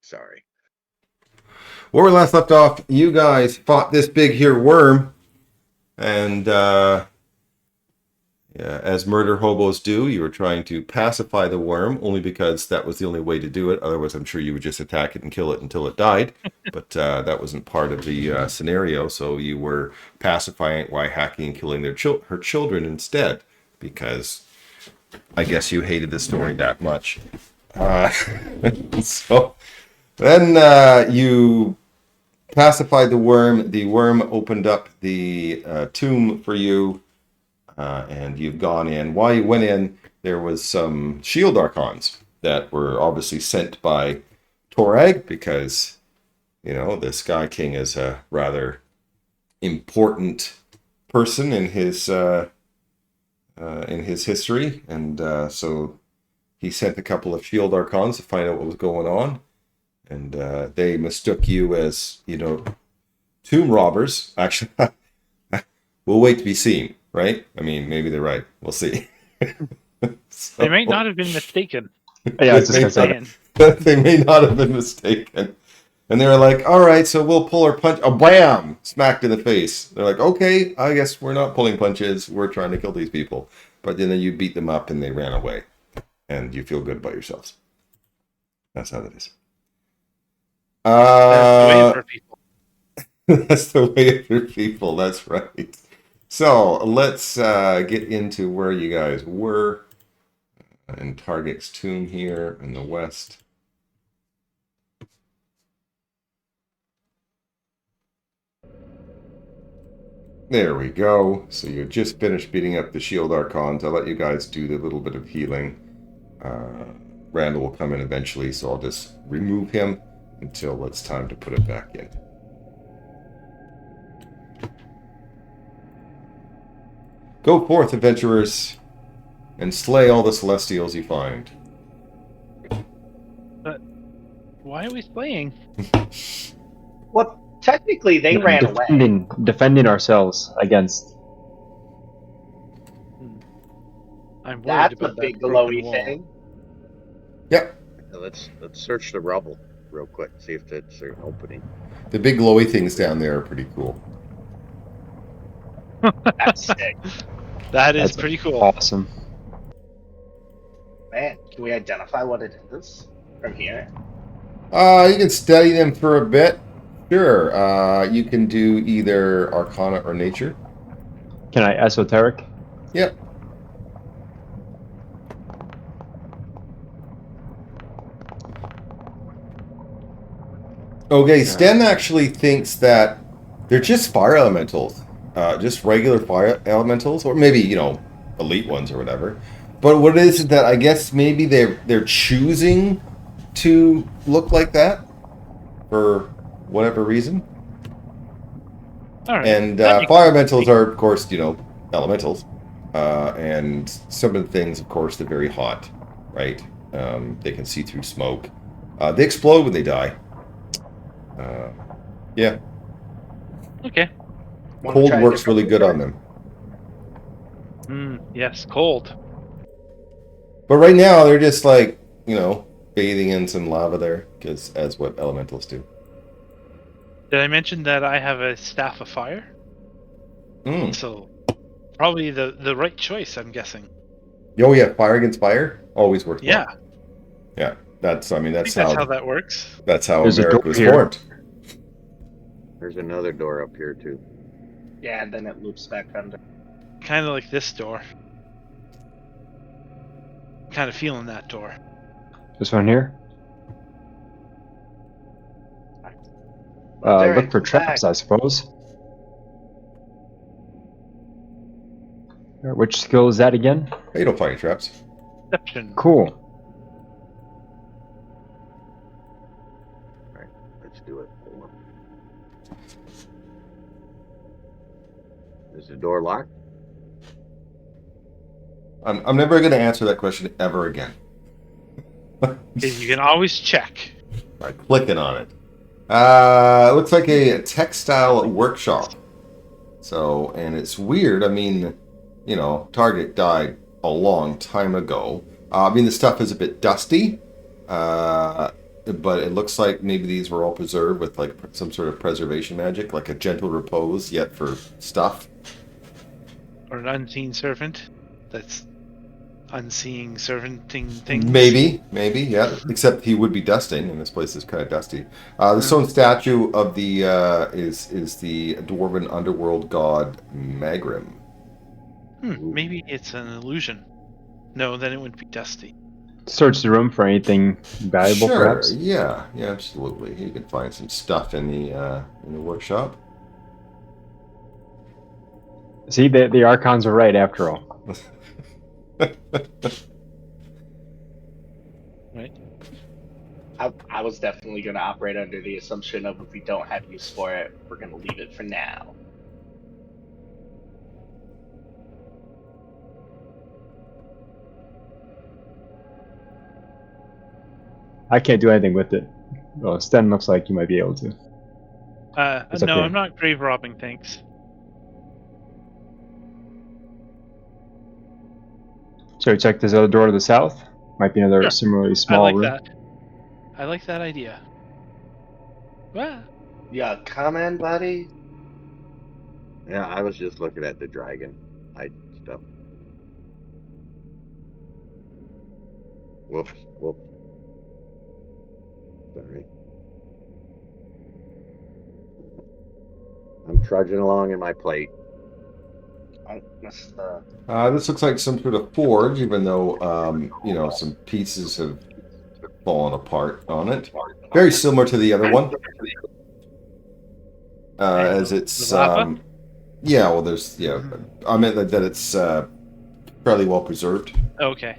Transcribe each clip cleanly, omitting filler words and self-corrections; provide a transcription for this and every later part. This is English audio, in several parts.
Sorry. Where we last left off, you guys fought this big here worm, and as murder hobos do, you were trying to pacify the worm, only because that was the only way to do it. Otherwise, I'm sure you would just attack it and kill it until it died. But that wasn't part of the scenario, so you were pacifying it by hacking and killing her children instead, because I guess you hated the story that much. So then you pacified the worm. The worm opened up the tomb for you. And you've gone in. While you went in, there was some shield archons that were obviously sent by Torag, because, the Sky King is a rather important person in his history, and so he sent a couple of shield archons to find out what was going on, and they mistook you as, tomb robbers. Actually, we'll wait to be seen. Right? I mean, maybe they're right. We'll see. So, they may not have been mistaken. Yeah, they may not have been mistaken. And they were like, all right, so we'll pull our punch. Oh, bam! Smacked in the face. They're like, okay, I guess we're not pulling punches. We're trying to kill these people. But then you beat them up and they ran away. And you feel good about yourselves. That's how that is. That's the way for people. That's the way for people. That's right. So let's get into where you guys were in Taargick's tomb here in the west. There we go. So you just finished beating up the shield archons. I'll let you guys do the little bit of healing. Randall will come in eventually, so I'll just remove him until it's time to put it back in. Go forth, adventurers, and slay all the Celestials you find. But why are we slaying? Well, technically they ran away. Defending ourselves against. I'm worried That's about a that big broken glowy wall. thing. Yep. Let's search the rubble real quick, see if it's an opening. The big glowy things down there are pretty cool. That's sick. That's pretty cool. Awesome. Man, can we identify what it is from here? You can study them for a bit. Sure. You can do either Arcana or Nature. Can I esoteric? Yep. Okay, Sten actually thinks that they're just fire elementals. Just regular fire elementals, or maybe, elite ones or whatever. But what it is that I guess maybe they're choosing to look like that for whatever reason. All right. And fire elementals are, of course, elementals. And some of the things, of course, they're very hot, right? They can see through smoke. They explode when they die. Yeah. Okay. Cold works really good on them. Yes, cold. But right now, they're just like, bathing in some lava there, because as what elementals do. Did I mention that I have a staff of fire? So, probably the right choice, I'm guessing. Oh yeah, fire against fire always works. Yeah. Well. Yeah, that's how that works. That's how There's America was here. formed. There's another door up here too. Yeah, and then it loops back under. Kind of like this door. Kind of feeling that door. This one here? They're Look for in traps, back. I suppose. Which skill is that again? Hey, you don't find any traps. Deception. Cool. Alright, let's do it. Hold on. Is the door locked? I'm never going to answer that question ever again. You can always check. By clicking on it. It looks like a textile workshop. So, and it's weird. I mean, Taargick died a long time ago. The stuff is a bit dusty. but it looks like maybe these were all preserved with like some sort of preservation magic, like a gentle repose, yet for stuff. Or an unseen servant that's unseeing servanting things. Maybe, yeah. Except he would be dusting, and this place is kind of dusty. The stone statue of the is the dwarven underworld god Magrim. Maybe it's an illusion. No, then it would be dusty. Search the room for anything valuable, Sure, perhaps. yeah, absolutely. You can find some stuff in the workshop. See, the archons are right after all. Right. I was definitely going to operate under the assumption of if we don't have use for it, we're going to leave it for now. I can't do anything with it. Well, Sten looks like you might be able to. It's No, okay. I'm not grave robbing, thanks. So check this other door to the south. Might be another Sure. similarly I small like room. that. I like that idea. Well, Yeah, comment, buddy? Yeah, I was just looking at the dragon hide stuff. Whoops. Sorry. I'm trudging along in my plate. I missed This looks like some sort of forge, even though some pieces have fallen apart on it. Very similar to the other one. As it's the lava? well, there's I meant that it's fairly well preserved. Okay.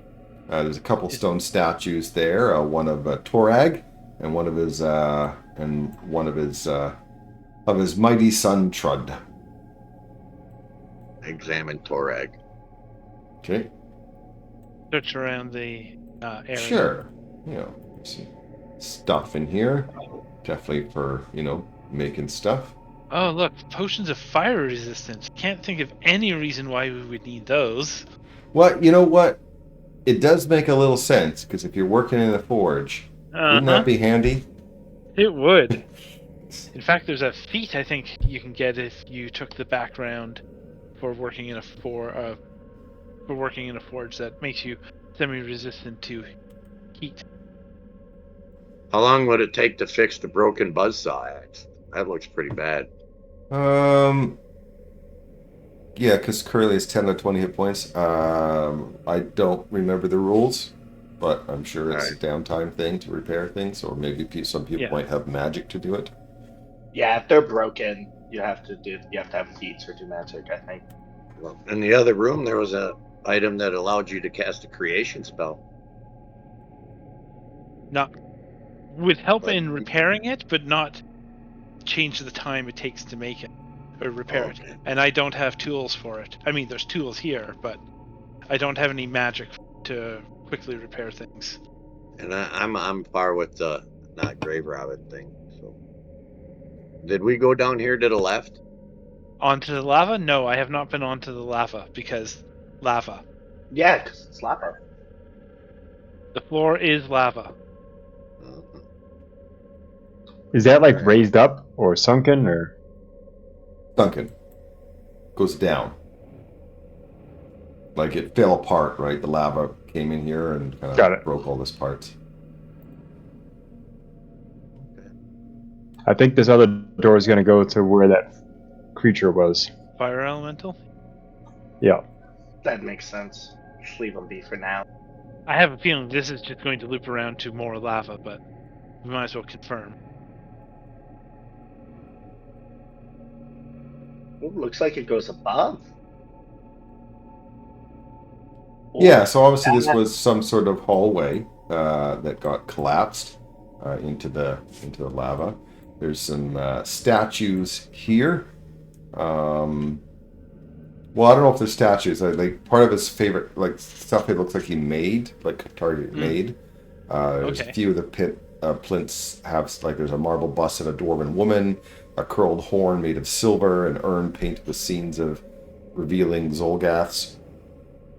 There's a couple stone statues there. One of Torag, and one of his mighty son Trud. Examine Torag. Okay. Search around the area. Sure. Some stuff in here. Definitely for making stuff. Oh, look, potions of fire resistance. Can't think of any reason why we would need those. Well, you know what? It does make a little sense, because if you're working in a forge, wouldn't that be handy? It would. In fact, there's a feat I think you can get if you took the background for working in a forge that makes you semi-resistant to heat. How long would it take to fix the broken buzzsaw axe? That looks pretty bad. Yeah, because currently it's 10 or 20 hit points. I don't remember the rules, but I'm sure it's a downtime thing to repair things, or maybe some people might have magic to do it. Yeah, if they're broken, you have to have feats or do magic, I think. Well, in the other room, there was a item that allowed you to cast a creation spell. Not would help in repairing it, but not change the time it takes to make it or repair it. And I don't have tools for it. I mean, there's tools here, but I don't have any magic to quickly repair things. And I'm far with the not grave robbing thing. So, did we go down here to the left? Onto the lava? No, I have not been onto the lava because lava. Yeah, because it's lava. The floor is lava. Is that like raised up or sunken or? Sunken. Goes down. Like it fell apart, right? The lava came in here and kind of broke all this parts. I think this other door is going to go to where that creature was. Fire elemental? Yeah. That makes sense. Just leave them be for now. I have a feeling this is just going to loop around to more lava, but we might as well confirm. Ooh, looks like it goes above. Yeah, so obviously this was some sort of hallway that got collapsed into the lava. There's some statues here. Well, I don't know if they're statues. Like part of his favorite stuff. It looks like he made, like Taargick made. There's a few of the plinths have there's a marble bust of a dwarven woman, a curled horn made of silver, an urn painted with scenes of revealing Zolgaths.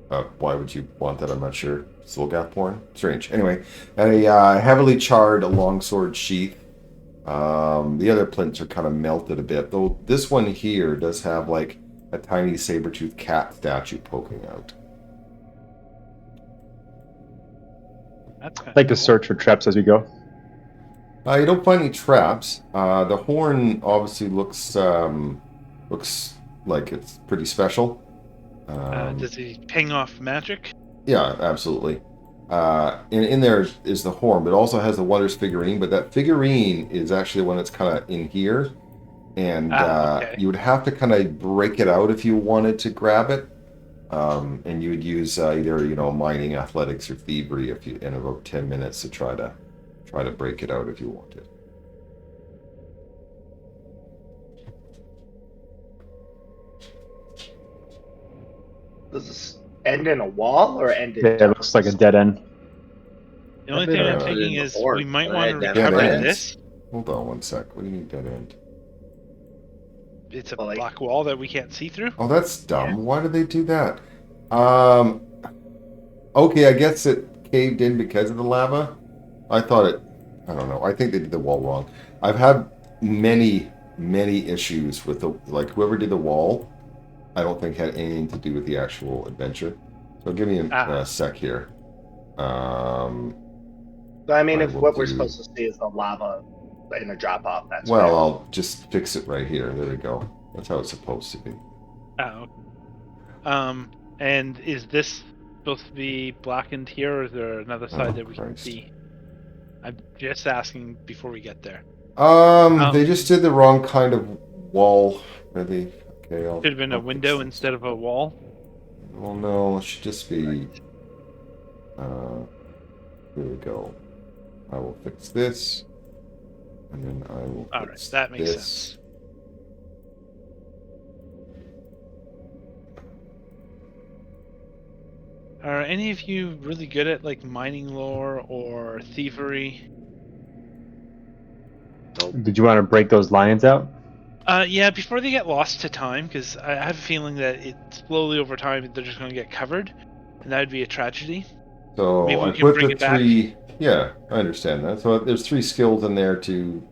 Why would you want that? I'm not sure. Solgath porn? Strange. Anyway, a heavily charred longsword sheath. The other plints are kind of melted a bit, though this one here does have like a tiny saber-toothed cat statue poking out. That's kind I'd like of to search for traps as we go. You don't find any traps. The horn obviously looks like it's pretty special. Does he ping off magic? Yeah, absolutely. In there is the horn, but it also has the Wonders figurine. But that figurine is actually one that's kind of in here, and Okay. you would have to kind of break it out if you wanted to grab it. And you would use either mining, athletics, or thievery in about 10 minutes to try to break it out if you wanted. Does this end in a wall or end in? Yeah, it looks like a dead end. The only thing I'm Uh, thinking in the is horn. we might Can want I to identify recover ends? this. Hold on one sec. What do you mean dead end? It's a Well, like- black wall that we can't see through. Oh, that's dumb. Why did they do that? Okay, I guess it caved in because of the lava. I don't know. I think they did the wall wrong. I've had many issues with whoever did the wall. I don't think had anything to do with the actual adventure. So give me a sec here. So I mean, I if will what we're do- supposed to see is the lava in a drop off, that's Well, fair. I'll just fix it right here. There we go. That's how it's supposed to be. Oh. And is this supposed to be blackened here, or is there another side that we can Christ. see? I'm just asking before we get there. They just did the wrong kind of wall. Really? Okay, Should have been a window instead of a wall. Well, no, it should just be. Here we go. I will fix this, and then I will. All right, fix that makes this. sense. Are any of you really good at like mining lore or thievery? Did you want to break those lions out? Yeah, before they get lost to time, because I have a feeling that it slowly over time they're just going to get covered, and that would be a tragedy. So Maybe we I can put bring the it back. three. Yeah, I understand that. So there's 3 skills in there to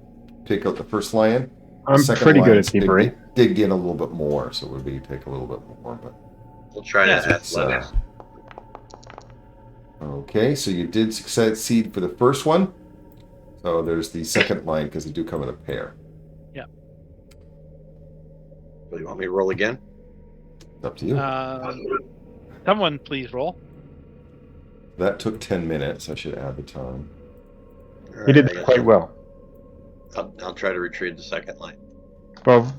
pick out the first lion. The I'm second pretty good lion's at thievery. Digged in a little bit more, so it would be take a little bit more. But We'll try Yeah, to it's, athletics. okay, so you did succeed for the first one. So there's the second line because they do come in a pair. So you want me to roll again? It's up to you. Someone please roll. That took 10 minutes. I should add the time. He did Alright, I guess quite well. I'll try to retrieve the second line. Well,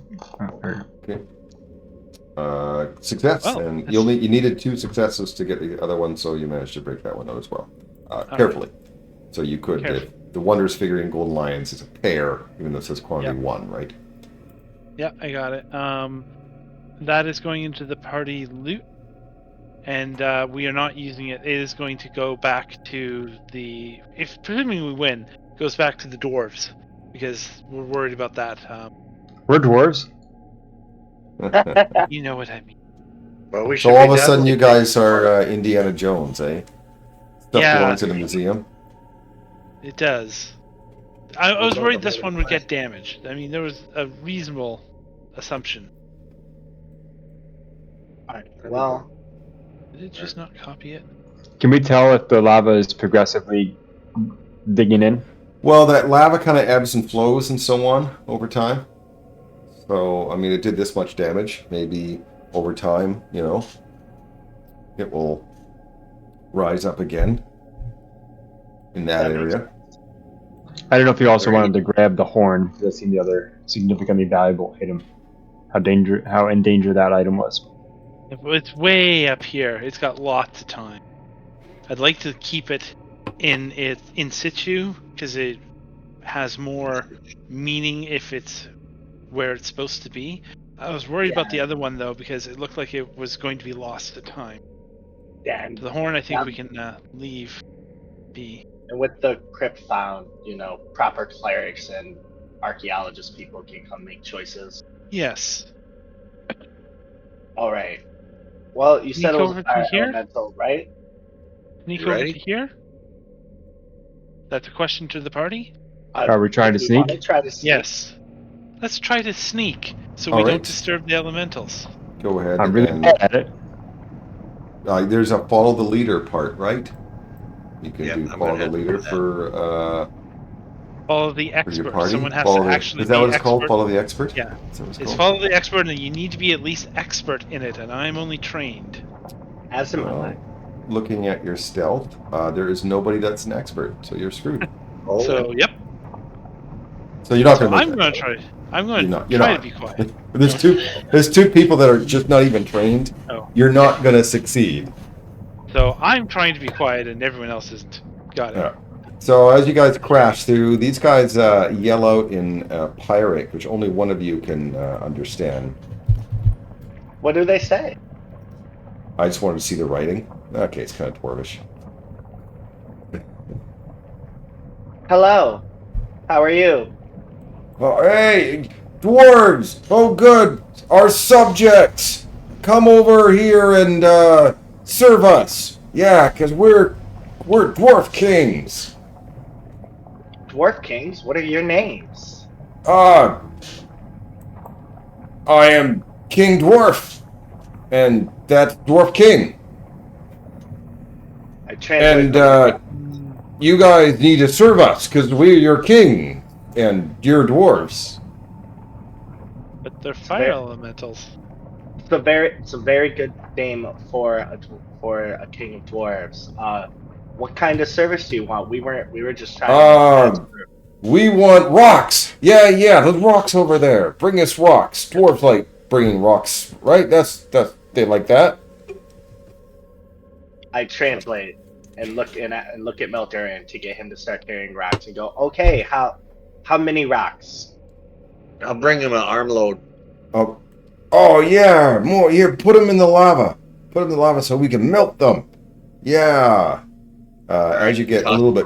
Okay. Success, Oh, and that's- you needed 2 successes to get the other one, so you managed to break that one out as well. right. Carefully. So you could, Careful. the Wonders figurine Golden Lions is a pair, even though it says quantity 1, right? Yeah, I got it. That is going into the party loot, and we are not using it. It is going to go back to the. If presuming we win, it goes back to the dwarves because we're worried about that. we're dwarves. You know what I mean? Well, we So all of a sudden, you guys are Indiana Jones, eh? Stuff Yeah. belongs in a museum. It does. I was worried this one would get damaged. I mean, there was a reasonable assumption. Alright, well, Did it just not copy it? Can we tell if the lava is progressively digging in? Well, that lava kind of ebbs and flows and so on over time. So, I mean, it did this much damage. Maybe over time, it will rise up again in that That makes area. I don't know if you also wanted to grab the horn. That seemed the other significantly valuable item. How in danger that item was. It's way up here. It's got lots of time. I'd like to keep it in situ because it has more meaning if it's where it's supposed to be. I was worried about the other one though because it looked like it was going to be lost to time. yeah, and The horn, I think Yeah. we can leave be. with the crypt found, proper clerics and archaeologist people can come make choices. Yes. All right. Well, you said Sneak it was over a to fire here? elemental, right? Sneak You over ready? to here? That's a question to the party? Are we trying to Do we want sneak? to try to sneak? Yes. Let's try to sneak so All we right. don't disturb the elementals. Go ahead. I'm really and bad at it. there's a follow the leader part, right? You can Yep, do I'm follow gonna the have to leader do that. Follow the for your expert. party. Someone has Follow to the, actually is that be what it's expert. called? Follow the expert? Yeah. Is that what it's It's called? follow the expert, and you need to be at least expert in it, and I'm only trained. As am I. Well, looking at your stealth, there is nobody that's an expert, so you're screwed. Oh, So, yep. So you're not So going to make I'm that. going to try. I'm going to You're try not. to be quiet. There's two people that are just not even trained. Oh. You're not going to succeed. So I'm trying to be quiet, and everyone else isn't. Got it. Yeah. So as you guys crash through, these guys yell out in Pirate, which only one of you can understand. What do they say? I just wanted to see the writing. Okay, it's kind of dwarvish. Hello. How are you? Oh, hey, dwarves! Oh, good! Our subjects! Come over here and serve us! Yeah, because we're dwarf kings! Dwarf kings? What are your names? I am King Dwarf, and that's Dwarf King. I translate. And you guys need to serve us, because we're your king, and you're dwarves. But they're fire elementals. It's a very good name for a king of dwarves. What kind of service do you want? We were just trying to We want rocks. Yeah, those rocks over there. Bring us rocks. Dwarves like bringing rocks, right? That's they like that. I translate and look at Milturian to get him to start carrying rocks and go, okay, how many rocks? I'll bring him an armload. Oh yeah, more. Here, put them in the lava. Put them in the lava so we can melt them. Yeah. As you get a little bit,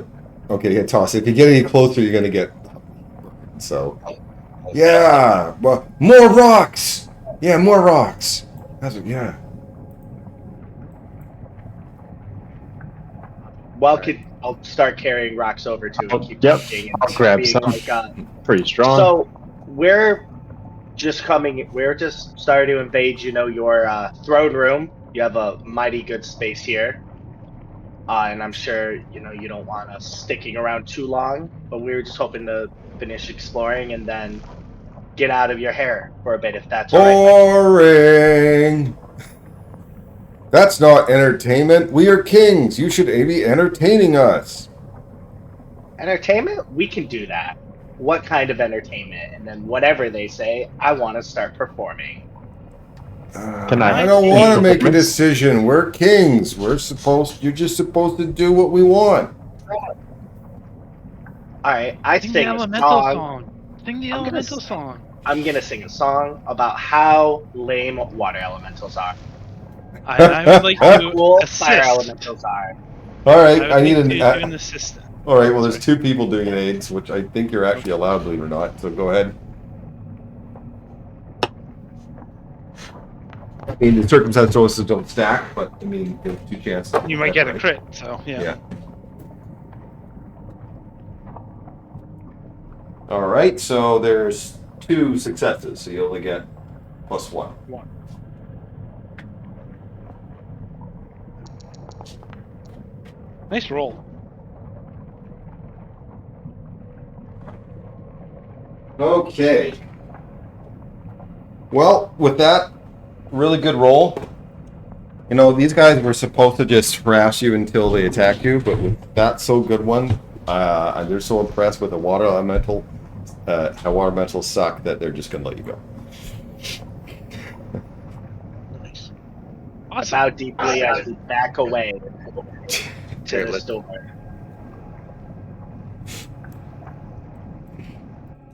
okay, yeah, toss. If you get any closer, you're gonna get. So, yeah, well, more rocks. Yeah, more rocks. Yeah. Well, I'll start carrying rocks over to and keep walking. And I'll grab being some. Pretty strong. So we're just starting to invade, your throne room. You have a mighty good space here. And I'm sure, you don't want us sticking around too long, but we were just hoping to finish exploring and then get out of your hair for a bit, if that's all right. Boring. That's not entertainment. We are kings. You should be entertaining us. Entertainment? We can do that. What kind of entertainment? And then whatever they say, I want to start performing. I don't want to make a decision. We're kings. You're just supposed to do what we want. All right, I sing the a elemental song. Sing the elemental song. I'm gonna sing a song about how lame water elementals are. I would like How to cool assist. fire elementals are. All right, I need an assistant. All right, well, there's two people doing aids, which I think you're actually allowed, believe it or not. So go ahead. I mean, the circumstance choices don't stack, but I mean, there's two chances. You might get a crit, so yeah. All right, so there's 2 successes, so you only get +1. Nice roll. Okay. Well, with that really good roll, these guys were supposed to just harass you until they attack you, but with that so good one, they're so impressed with the water elemental, how water elementals suck that they're just gonna let you go. Nice. Awesome. Bow deeply as we back away to the store.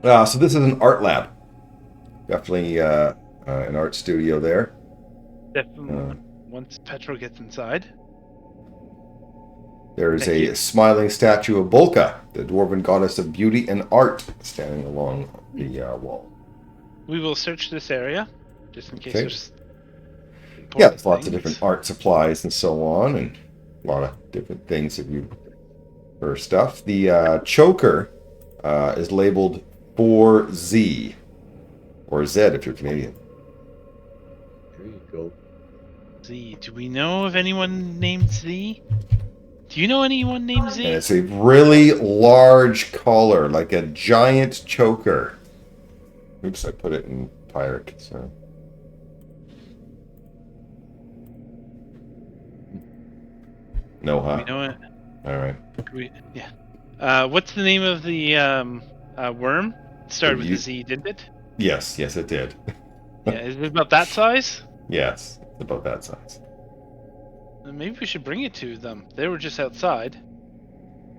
So this is an art lab. Definitely an art studio there. Definitely. Once Petro gets inside. There is a smiling statue of Bolka, the dwarven goddess of beauty and art, standing along the wall. We will search this area, just in case there's important Yeah, there's lots of things. different art supplies and so on, and a lot of different things that you for stuff. The choker is labeled 4Z, or Z if you're Canadian. There you go. Z. Do we know of anyone named Z? Do you know anyone named Z? And it's a really large collar, like a giant choker. Oops, I put it in pirate. So. No, huh? We know it. All right. Yeah. What's the name of the worm? It started with You- a Z, didn't it? Yes, it did. Yeah. Is it about that size? Yes, it's about that size. Maybe we should bring it to them. They were just outside.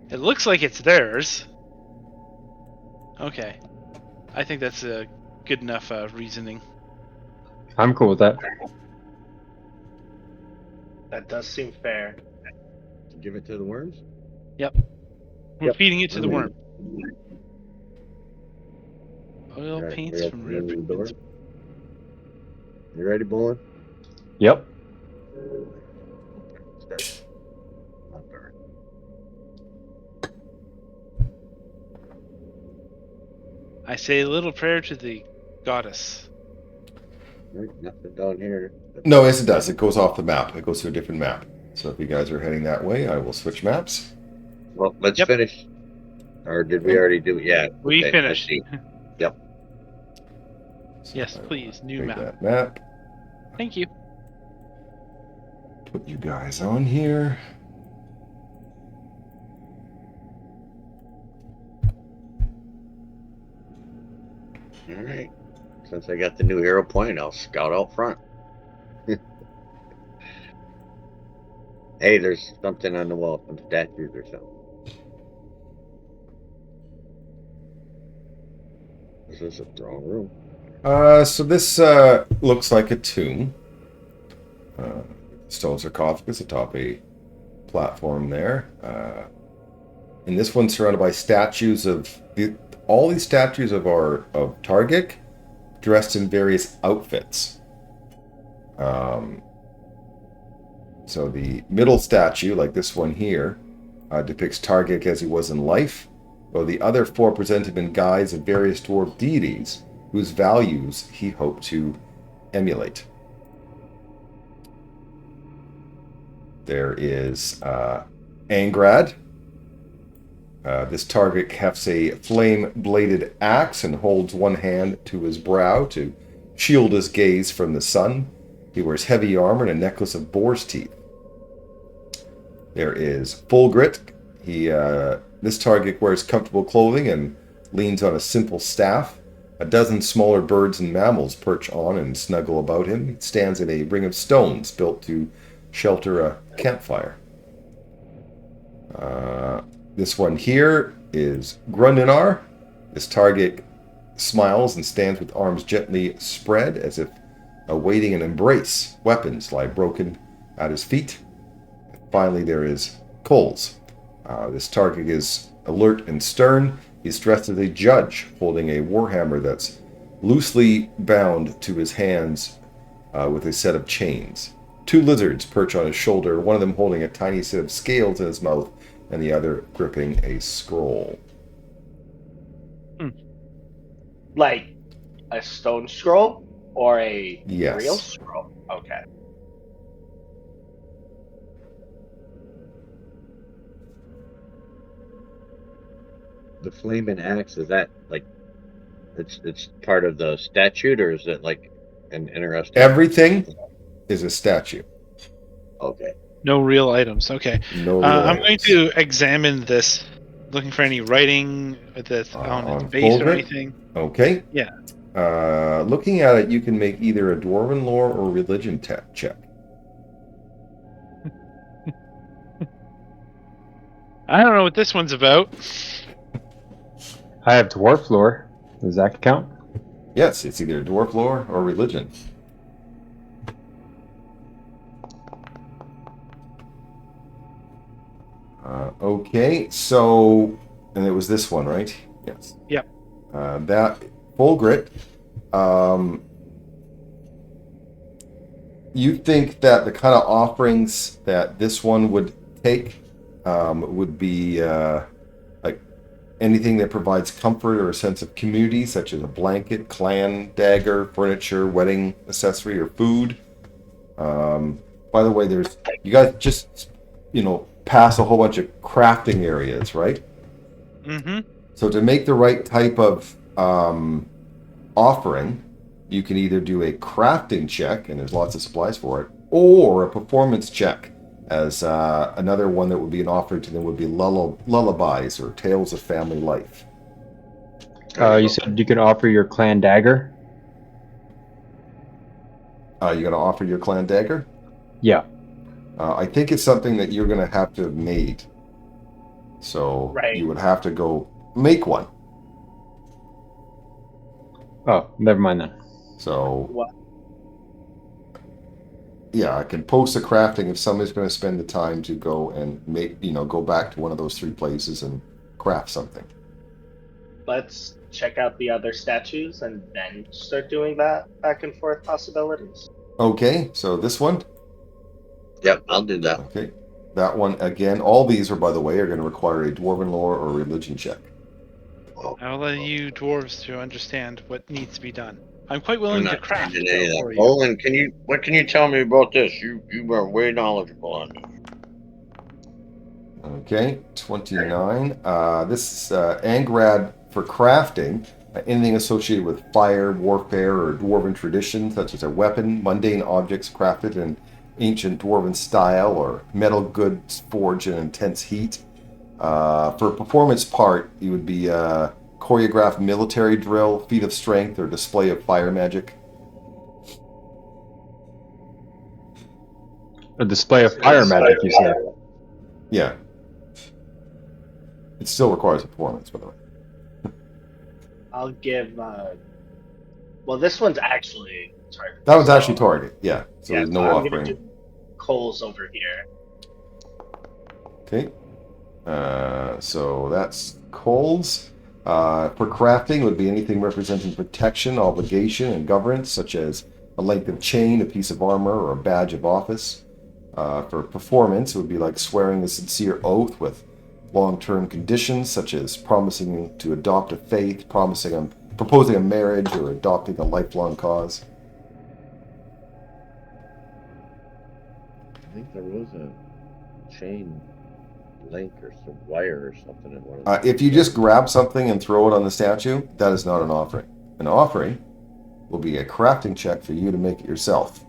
It looks like it's theirs. Okay. I think that's a good enough reasoning. I'm cool with that. That does seem fair. Give it to the worms? We're Yep. feeding it to the worm. Oil Alright, paints we from open rare the door. pigments. You ready, Bullen? Yep. Start. Not dark. I say a little prayer to the goddess. Right, nothing down here. No, yes, it does. It goes off the map. It goes to a different map. So if you guys are heading that way, I will switch maps. Well, let's Yep. finish. Or did we already do? Yeah. We okay, I finished. see. Yep. So Yes, I will please. New take map. that map. Thank you. Put you guys on here. All right. Since I got the new hero point, I'll scout out front. Hey, there's something on the wall, some statues or something. Is this a throne room? So this looks like a tomb. Stone sarcophagus atop a platform there. And this one's surrounded by statues of all these statues of Taargick, dressed in various outfits. So the middle statue, like this one here, depicts Taargick as he was in life, while the other four present him in guise of various dwarf deities whose values he hoped to emulate. There is Angrad. This Taargick hefts a flame-bladed axe and holds one hand to his brow to shield his gaze from the sun. He wears heavy armor and a necklace of boar's teeth. There is Fulgrit. This Taargick wears comfortable clothing and leans on a simple staff. A dozen smaller birds and mammals perch on and snuggle about him. He stands in a ring of stones built to shelter a campfire. This one here is Grundinar. This Taargick smiles and stands with arms gently spread as if awaiting an embrace. Weapons lie broken at his feet. Finally, there is Coles. This Taargick is alert and stern. He's dressed as a judge, holding a warhammer that's loosely bound to his hands with a set of chains. Two lizards perch on his shoulder, one of them holding a tiny set of scales in his mouth, and the other gripping a scroll. Like a stone scroll or a Yes. real scroll? Okay. The flaming axe, is that like it's part of the statute, or is it like an interesting Everything is a statue. Okay. No real items. Okay. No real I'm going items. to examine this, looking for any writing that's on its base or Fulgrit? anything. Okay. Yeah. Looking at it, you can make either a dwarven lore or religion check. I don't know what this one's about. I have dwarf lore. Does that count? Yes, it's either dwarf lore or religion. Okay, so, and it was this one, right? Yes. Yep. That Fulgrit you think that the kind of offerings that this one would take would be like anything that provides comfort or a sense of community, such as a blanket, clan dagger, furniture, wedding accessory, or food. By the way, you guys just pass a whole bunch of crafting areas, right? Mm-hmm. So to make the right type of offering, you can either do a crafting check, and there's lots of supplies for it, or a performance check. As another one that would be an offering to them would be lullabies or tales of family life. You said you could offer your clan dagger? You're going to offer your clan dagger? Yeah. I think it's something that you're going to have to have made. So Right. you would have to go make one. Oh, never mind then. So, What? yeah, I can post a crafting if somebody's going to spend the time to go and go back to one of those 3 places and craft something. Let's check out the other statues and then start doing that back and forth possibilities. Okay, so this one? Yep, I'll do that. Okay. That one, again, all these are, by the way, are going to require a dwarven lore or religion check. I'll allow you dwarves to understand what needs to be done. I'm quite I'm willing to not craft changing any of for that. you. Olin, what can you tell me about this? You are way knowledgeable on this. Okay, 29. This is Angrad for crafting. Anything associated with fire, warfare, or dwarven tradition, such as a weapon, mundane objects crafted in ancient dwarven style, or metal goods forged in intense heat. For performance part, you would be choreographed military drill, feat of strength, or display of fire magic. A display of fire magic, you said. Yeah. It still requires a performance, by the way. I'll give. Well, this one's actually Target. That was actually Taargick, yeah. So Yeah, there's so no I'm offering. gonna do Coles over here. Okay. So that's Coles. For crafting, it would be anything representing protection, obligation, and governance, such as a length of chain, a piece of armor, or a badge of office. For performance, it would be like swearing a sincere oath with long-term conditions, such as promising to adopt a faith, proposing a marriage, or adopting a lifelong cause. I think there was a chain link or some wire or something in one of those. If you just grab something and throw it on the statue, that is not an offering. An offering will be a crafting check for you to make it yourself.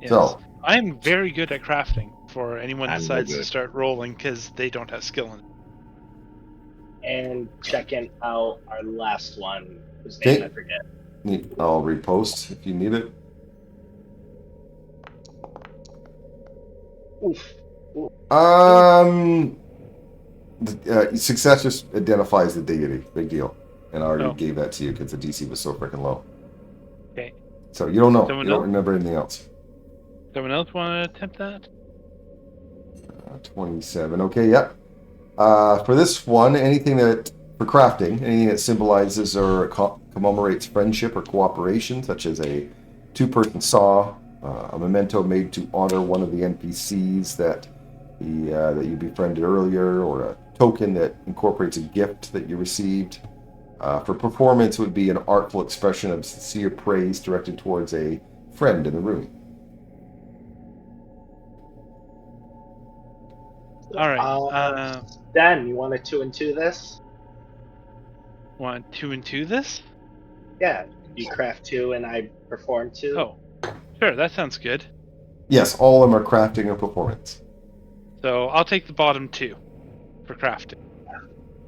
Yes. So, I'm very good at crafting for anyone I'm no decides to good. start rolling because they don't have skill in it. And checking out our last one, whose name I forget. I'll repost if you need it. Oof. Success just identifies the deity. Big deal. And I already Oh. gave that to you because the DC was so freaking low. Okay. So you don't know. Someone You don't else? remember anything else. Someone else want to attempt that? 27. Okay, yep. For this one, for crafting, anything that symbolizes or commemorates friendship or cooperation, such as a 2-person saw, a memento made to honor one of the NPCs that you befriended earlier, or a token that incorporates a gift that you received. For performance, it would be an artful expression of sincere praise directed towards a friend in the room. All right. Dan, you want to 2 and 2 this? Want 2 and 2 this? Yeah, you craft 2 and I perform 2. Oh, sure. That sounds good. Yes, all of them are crafting or performance. So I'll take the bottom 2 for crafting.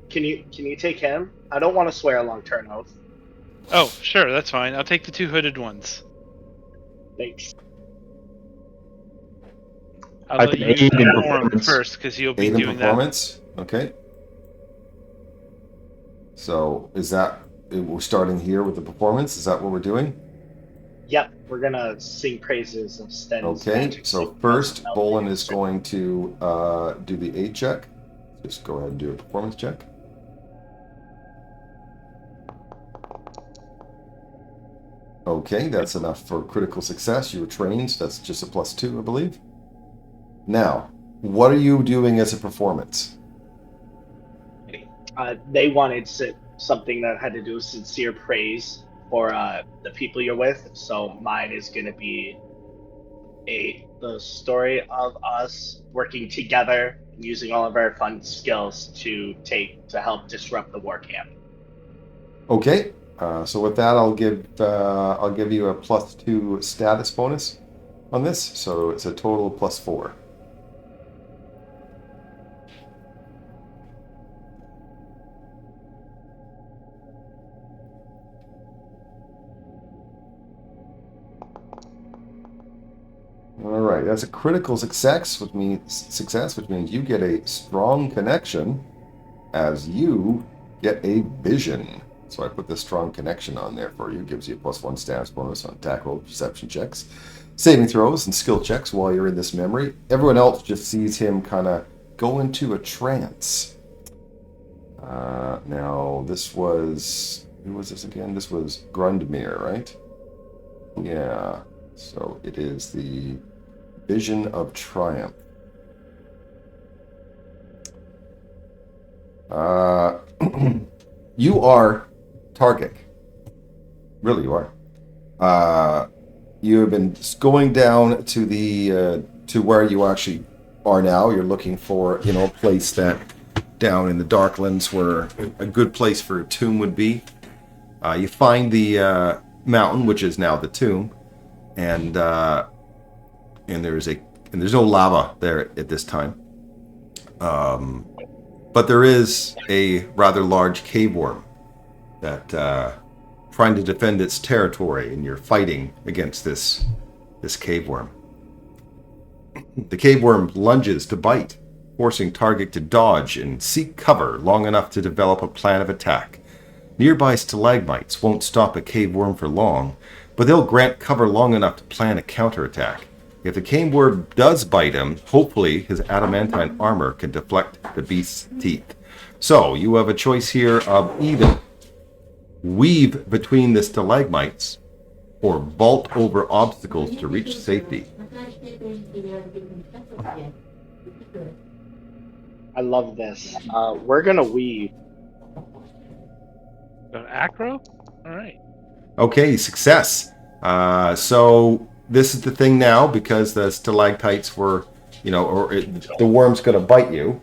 Can you take him? I don't want to swear a long-term oath. Oh, sure. That's fine. I'll take the 2 hooded ones. Thanks. I'll I let can you aid in perform performance. first because you'll be Aid in doing performance. Okay. So we're starting here with the performance? Is that what we're doing? Yep, we're gonna sing praises of Sten's Okay. magic. So first, Bolin is going to do the aid check. Just go ahead and do a performance check. Okay, that's enough for critical success. You were trained, so that's just a +2, I believe. Now, what are you doing as a performance? They wanted something that had to do with sincere praise for the people you're with, so mine is going to be the story of us working together and using all of our fun skills to help disrupt the war camp. Okay, so with that, I'll give you a +2 status bonus on this, so it's a total +4. All right, that's a critical success, which means you get a strong connection as you get a vision. So I put the strong connection on there for you. Gives you a +1 status bonus on attack roll, perception checks, saving throws, and skill checks while you're in this memory. Everyone else just sees him kind of go into a trance. Now, this was... Who was this again? This was Grundmir, right? Yeah. So it is the Vision of Triumph. You are Taargick. Really, you are. You have been going down to the to where you actually are now. You're looking for, a place that down in the Darklands where a good place for a tomb would be. You find the mountain, which is now the tomb, and there's no lava there at this time. But there is a rather large cave worm that trying to defend its territory, and you're fighting against this cave worm. The cave worm lunges to bite, forcing Taargick to dodge and seek cover long enough to develop a plan of attack. Nearby stalagmites won't stop a cave worm for long, but they'll grant cover long enough to plan a counterattack. If the cave worm does bite him, hopefully his adamantine armor can deflect the beast's teeth. So you have a choice here of either weave between the stalagmites or vault over obstacles to reach safety. I love this. We're gonna weave. Acro? Alright. Okay, success. So this is the thing now, because the stalactites were, the worm's going to bite you.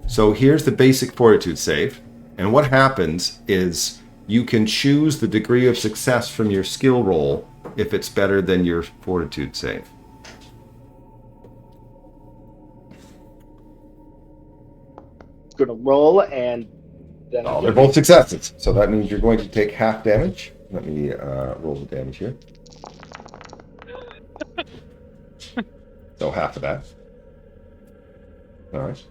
So here's the basic fortitude save. And what happens is you can choose the degree of success from your skill roll if it's better than your fortitude save. Gonna roll, and then They're both successes. So that means you're going to take half damage. Let me roll the damage here. So half of that. All right.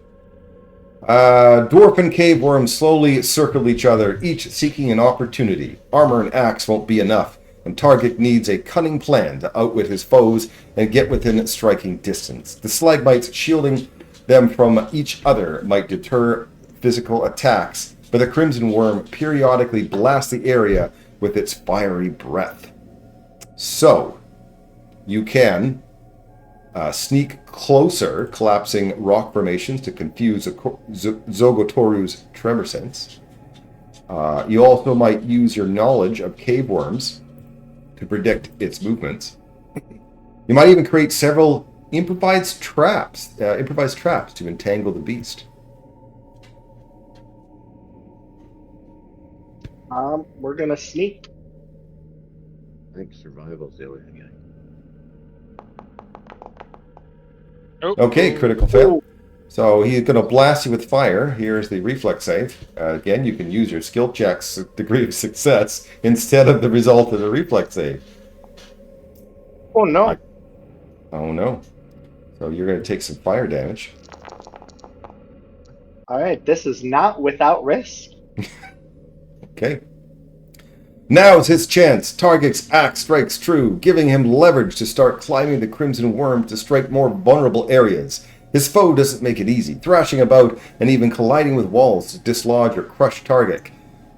Dwarf and cave worms slowly circle each other, each seeking an opportunity. Armor and axe won't be enough, and Taargick needs a cunning plan to outwit his foes and get within striking distance. The stalagmites shielding them from each other might deter physical attacks, but the crimson worm periodically blasts the area with its fiery breath. So, you can sneak closer, collapsing rock formations to confuse Zogotoru's tremor sense. You also might use your knowledge of cave worms to predict its movements. You might even create several improvised traps to entangle the beast. We're gonna sneak. I think survival's the only thing. Okay, critical fail. So he's going to blast you with fire. Here's the reflex save. Again, you can use your skill checks degree of success instead of the result of the reflex save. Oh no. Oh no. So you're going to take some fire damage. Alright, this is not without risk. Okay. Now's his chance. Taargick's axe strikes true, giving him leverage to start climbing the crimson worm to strike more vulnerable areas. His foe doesn't make it easy, thrashing about and even colliding with walls to dislodge or crush Taargick.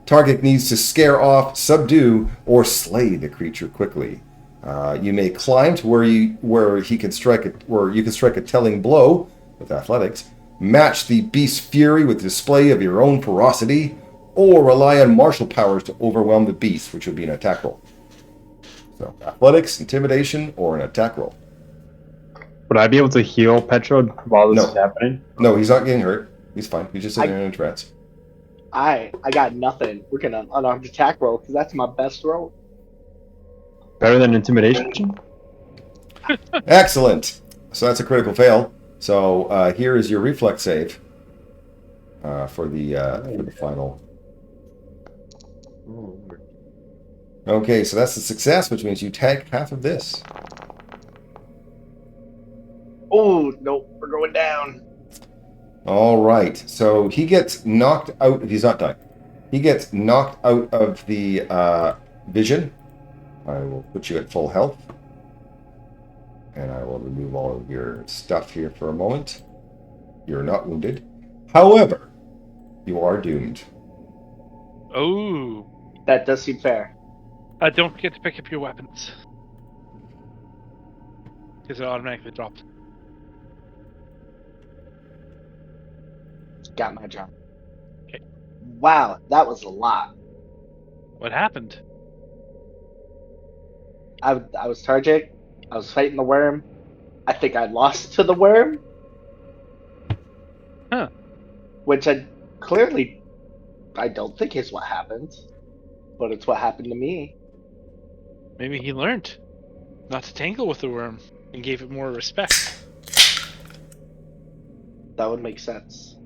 Taargick needs to scare off, subdue, or slay the creature quickly. You may climb to where you can strike a telling blow with athletics, match the beast's fury with display of your own ferocity, or rely on martial powers to overwhelm the beast, which would be an attack roll. So, athletics, intimidation, or an attack roll. Would I be able to heal Petrod while this is happening? No, he's not getting hurt. He's fine. He's just sitting in a trance. I got nothing. We're gonna unarmed attack roll because that's my best roll. Better than intimidation? Excellent. So that's a critical fail. So here is your reflex save for the final. Okay, so that's a success, which means you tank half of this. Oh, no, we're going down. All right, so he gets knocked out. He's not dying. He gets knocked out of the vision. I will put you at full health. And I will remove all of your stuff here for a moment. You're not wounded. However, you are doomed. Oh. That does seem fair. Don't forget to pick up your weapons. Because it automatically drops. Got my job. Okay. Wow, that was a lot. What happened? I was Taargick. I was fighting the worm. I think I lost to the worm. Huh. Which I don't think is what happened. But it's what happened to me. Maybe he learned not to tangle with the worm and gave it more respect. That would make sense.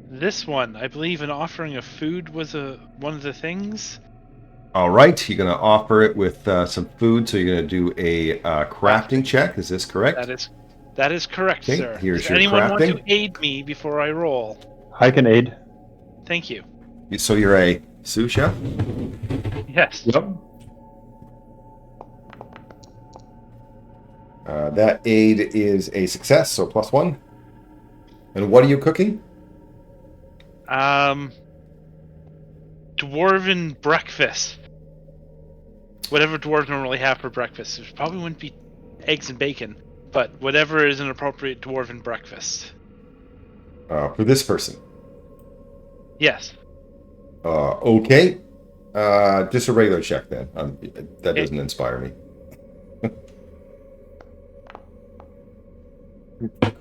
This one, I believe an offering of food was one of the things. All right, you're going to offer it with some food, so you're going to do a crafting check. Is this correct? That is correct, Okay, sir. here's Does your anyone want crafting. to aid me before I roll? I can aid. Thank you. So you're a sous chef? Yes. Yep. That aid is a success, so +1. And what are you cooking? Dwarven breakfast. Whatever dwarves normally have for breakfast. It probably wouldn't be eggs and bacon, but whatever is an appropriate dwarven breakfast. For this person. Yes. Okay. Just a regular check then. That doesn't inspire me.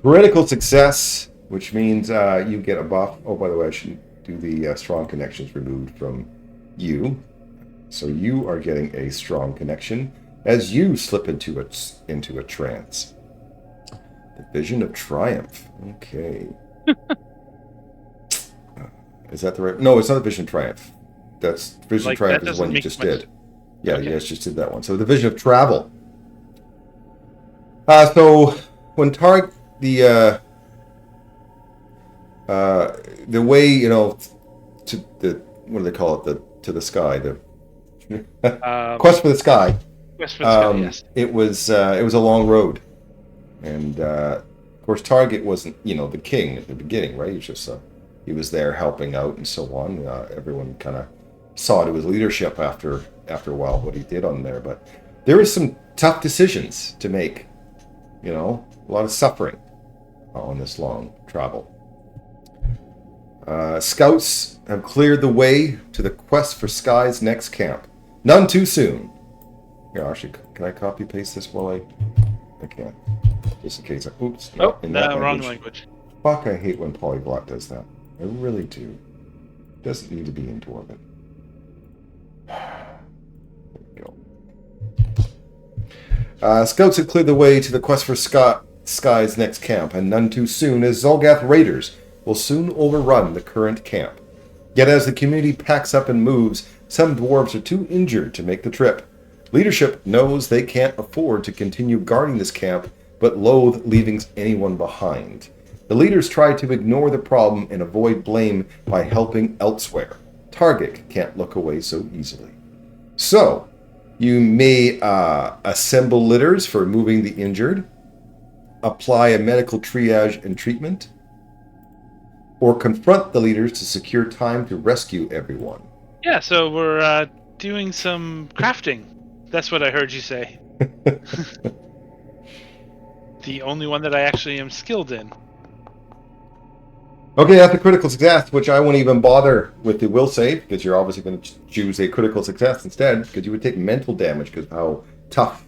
Critical success, which means you get a buff. Oh, by the way, I shouldn't do the strong connections removed from you. So you are getting a strong connection as you slip into a trance. The Vision of Triumph. Okay. Is that the right? No, it's not the Vision of Triumph. That's Vision of Triumph is one you just did. Yeah, okay. You guys just did that one. So the Vision of Travel. So when Taargick, the way, to the, what do they call it? To the sky, the quest for the sky. Quest for the sky, yes. It was a long road, and of course Taargick wasn't the king at the beginning, right? He was just he was there helping out and so on. Everyone kind of saw to his leadership after a while what he did on there, but there was some tough decisions to make. A lot of suffering on this long travel. Scouts have cleared the way to the quest for Sky's next camp. None too soon. Here, actually, can I copy paste this while I can't? Just in case. Oops. Oh, no, wrong language. Fuck, I hate when Polyglot does that. I really do. Doesn't need to be in Dwarven. There we go. Scouts have cleared the way to the quest for Sky's next camp, and none too soon, as Zolgath raiders will soon overrun the current camp. Yet as the community packs up and moves, some dwarves are too injured to make the trip. Leadership knows they can't afford to continue guarding this camp, but loathe leaving anyone behind. The leaders try to ignore the problem and avoid blame by helping elsewhere. Taargick can't look away so easily. So, you may assemble litters for moving the injured, apply a medical triage and treatment, or confront the leaders to secure time to rescue everyone. Yeah, so we're doing some crafting. That's what I heard you say. The only one that I actually am skilled in. Okay, that's a critical success, which I won't even bother with the will save, because you're obviously going to choose a critical success instead, because you would take mental damage because of how tough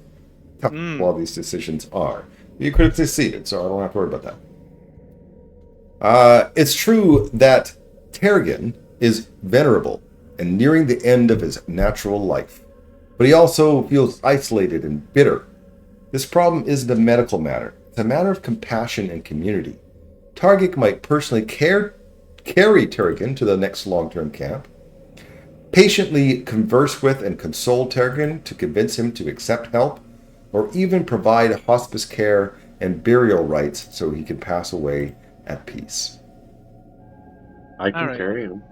all these decisions are. You critically succeeded, so I don't have to worry about that. It's true that Taargick is venerable and nearing the end of his natural life, but he also feels isolated and bitter. This problem isn't a medical matter. It's a matter of compassion and community. Taargick might personally carry Taargick to the next long-term camp, patiently converse with and console Taargick to convince him to accept help, or even provide hospice care and burial rites so he can pass away at peace. I can Alright. carry him.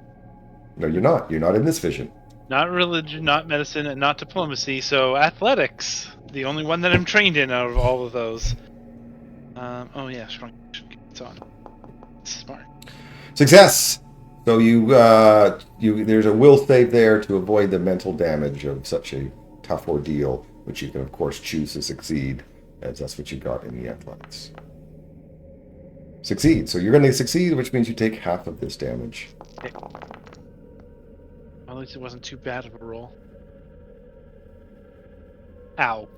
No, you're not. You're not in this vision. Not religion, not medicine, and not diplomacy, so athletics. The only one that I'm trained in out of all of those. Oh yeah, shrunk. It's on. Smart. Success! So you there's a will save there to avoid the mental damage of such a tough ordeal, which you can of course choose to succeed, as that's what you got in the athletics. Succeed. So you're going to succeed, which means you take half of this damage. Okay. Well, at least it wasn't too bad of a roll. Ow.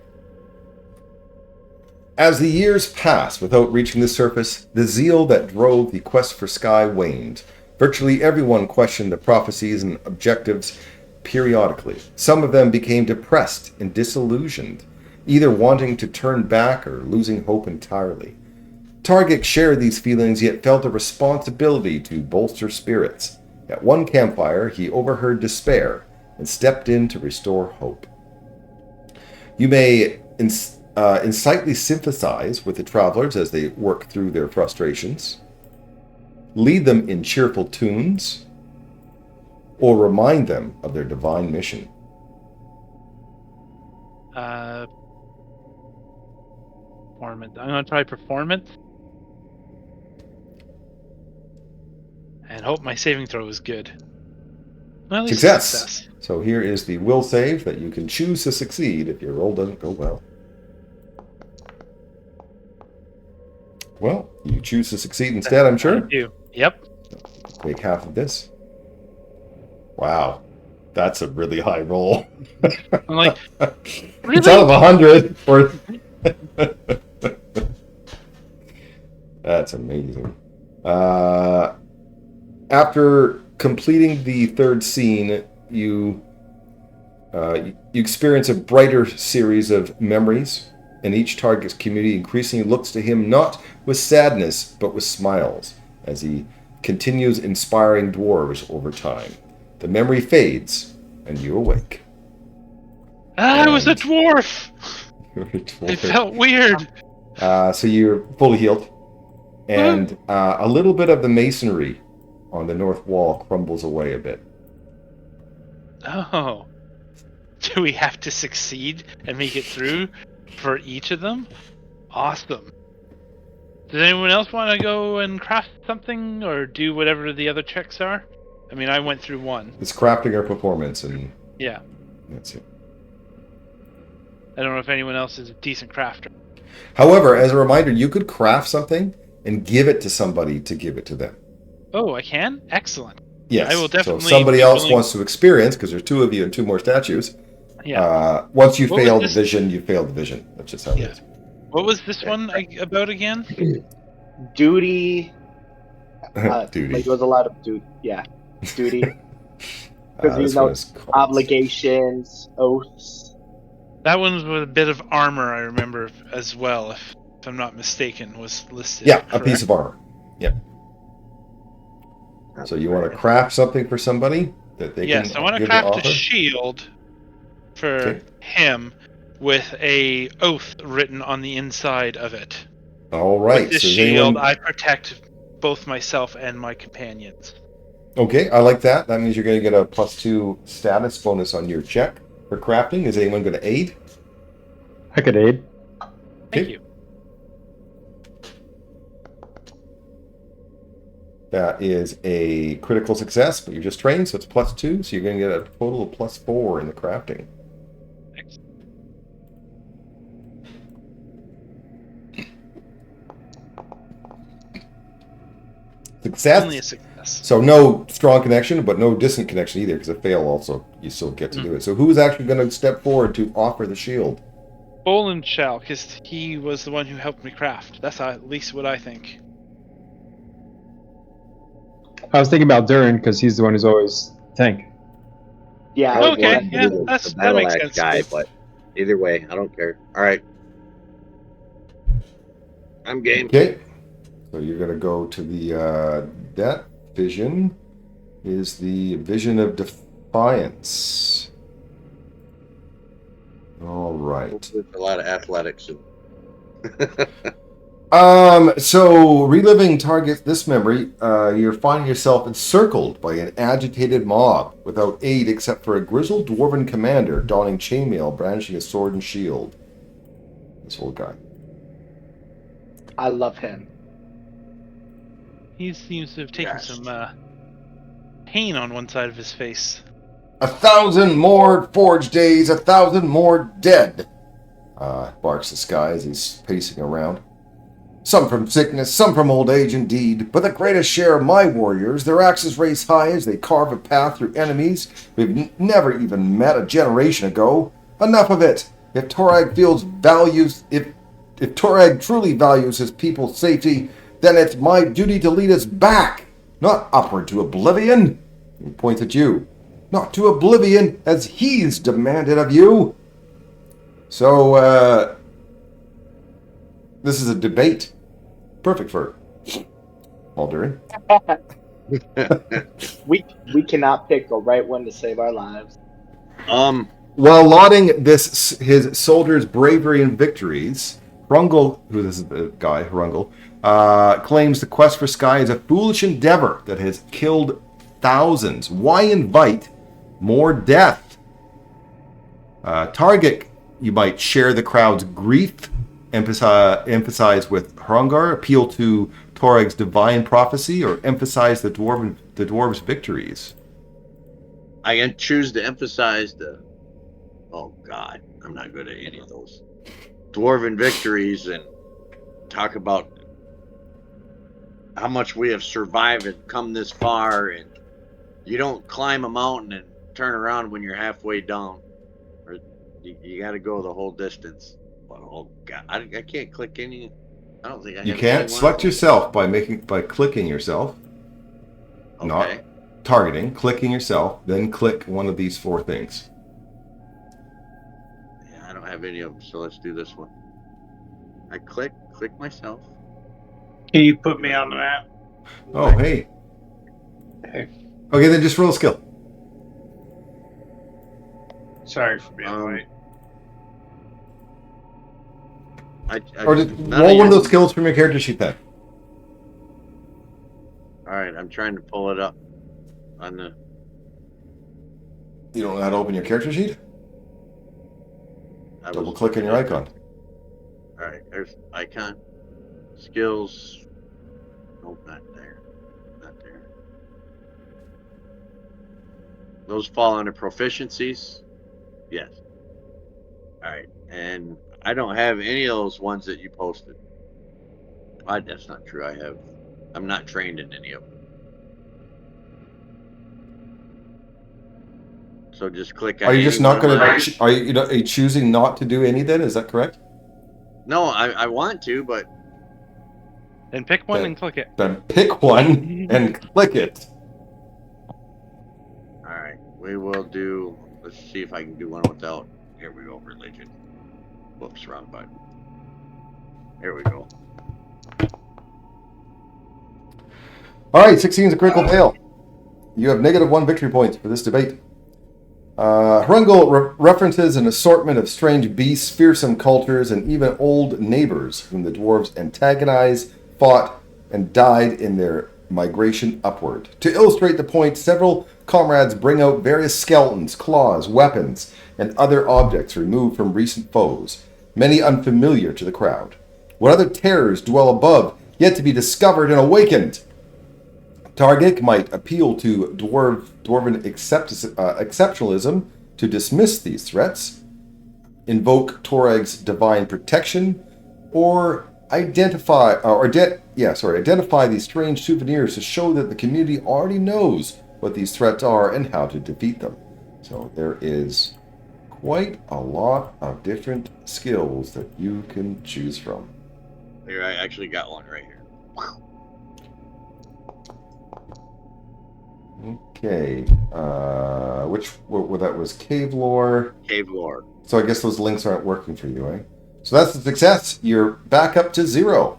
As the years pass without reaching the surface, the zeal that drove the quest for Sky waned. Virtually everyone questioned the prophecies and objectives periodically. Some of them became depressed and disillusioned, either wanting to turn back or losing hope entirely. Taargick shared these feelings, yet felt a responsibility to bolster spirits. At one campfire, he overheard despair and stepped in to restore hope. You may insightly sympathize with the travelers as they work through their frustrations, lead them in cheerful tunes, or remind them of their divine mission. Performance. I'm gonna try performance. And hope my saving throw is good. Well, at least success. So here is the will save that you can choose to succeed if your roll doesn't go well. Well, you choose to succeed instead, I'm sure. I do. Yep. Take half of this. Wow. That's a really high roll. I'm like, really? It's out of 100. That's amazing. After completing the third scene, you experience a brighter series of memories, and each Taargick's community increasingly looks to him not with sadness, but with smiles, as he continues inspiring dwarves over time. The memory fades, and you awake. I was a dwarf! It felt weird. So you're fully healed, and a little bit of the masonry on the north wall crumbles away a bit. Oh. Do we have to succeed and make it through for each of them? Awesome. Does anyone else want to go and craft something or do whatever the other checks are? I mean, I went through one. It's crafting or performance, and yeah, that's it. I don't know if anyone else is a decent crafter. However, as a reminder, you could craft something and give it to somebody to give it to them. Oh, I can? Excellent. Yes. I will definitely. So if somebody else wants to experience, because there's two of you and two more statues. Yeah. Once you fail the vision, you fail the vision. That's just how it is. What was this one about again? Duty. Duty. Like, it was a lot of duty. Yeah. Duty. Because obligations, oaths. That one was with a bit of armor, I remember as well, if I'm not mistaken, was listed. Yeah, correct? A piece of armor. Yeah. So you want to craft something for somebody that they can. Yes, I want to craft a shield for him with a oath written on the inside of it. All right. With this shield, I protect both myself and my companions. Okay, I like that. That means you're going to get a +2 status bonus on your check for crafting. Is anyone going to aid? I could aid. Thank you. That is a critical success, but you're just trained, so it's +2, so you're going to get a total of +4 in the crafting. Success. Only a success. So no strong connection, but no distant connection either, because a fail also, you still get to do it. So who's actually going to step forward to offer the shield? Bolin shall, because he was the one who helped me craft. That's at least what I think. I was thinking about Durin because he's the one who's always tank. Yeah. I would Okay, want to yeah, be the that battle makes axe sense. guy, but either way, I don't care. All right, I'm game. Okay. So you're going to go to the, that vision is the vision of defiance. All right. There's a lot of athletics. So reliving Taargick's this memory, you're finding yourself encircled by an agitated mob without aid except for a grizzled dwarven commander donning chainmail, brandishing a sword and shield. This old guy. I love him. He seems to have taken Yes. some pain on one side of his face. 1,000 more forge days, 1,000 more dead, barks the Sky as he's pacing around. Some from sickness, some from old age indeed, but the greatest share of my warriors, their axes raise high as they carve a path through enemies we've never even met a generation ago. Enough of it. If Torag if Torag truly values his people's safety, then it's my duty to lead us back, not upward to oblivion. He points at you. Not to oblivion as he's demanded of you. So, this is a debate. Perfect for Aldurin. We cannot pick the right one to save our lives. While lauding his soldiers' bravery and victories, Hrungle, who this is the guy, Hrungle, claims the quest for Sky is a foolish endeavor that has killed thousands. Why invite more death? Taargick, you might share the crowd's grief, emphasize with Hrungar, appeal to Torag's divine prophecy, or emphasize the dwarves' victories. I can choose to emphasize the. Oh God, I'm not good at any of those. Dwarven victories and talk about how much we have survived and come this far, and you don't climb a mountain and turn around when you're halfway down, or you got to go the whole distance. But oh God, I can't click any. I don't think I. You have can't any select one. yourself by clicking yourself, Okay. not targeting, clicking yourself, then click one of these 4 things. Yeah, I don't have any of them, so let's do this one. I click myself. Can you put me on the map? Oh, hey. Hey. Okay, then just roll a skill. Sorry for being late. Or just roll one of those skills from your character sheet then. All right, I'm trying to pull it up on the. You don't know how to open your character sheet? Double click on your icon. All right, there's icon, skills. Nope, not there. Not there. Those fall under proficiencies. Yes. All right, and I don't have any of those ones that you posted. That's not true. I'm not trained in any of them. So just click on. Are you just any not one of going mine. to? Are you choosing not to do any then? Is that correct? No, I want to, but Then pick one and click it. Then pick one and click it. all right, we will do. Let's see if I can do one without. Here we go, religion. Whoops, wrong button. Here we go. All right, 16 is a critical fail. You have -1 victory points for this debate. Hrungle references an assortment of strange beasts, fearsome cultures, and even old neighbors whom the dwarves antagonized, fought, and died in their migration upward. To illustrate the point, several comrades bring out various skeletons, claws, weapons, and other objects removed from recent foes, many unfamiliar to the crowd. What other terrors dwell above, yet to be discovered and awakened? Taargick might appeal to dwarven exceptionalism to dismiss these threats, invoke Torag's divine protection, or identify these strange souvenirs to show that the community already knows what these threats are and how to defeat them. So there is quite a lot of different skills that you can choose from. Here, I actually got one right here. Okay. That was cave lore. Cave lore. So I guess those links aren't working for you, eh? So that's a success. You're back up to 0.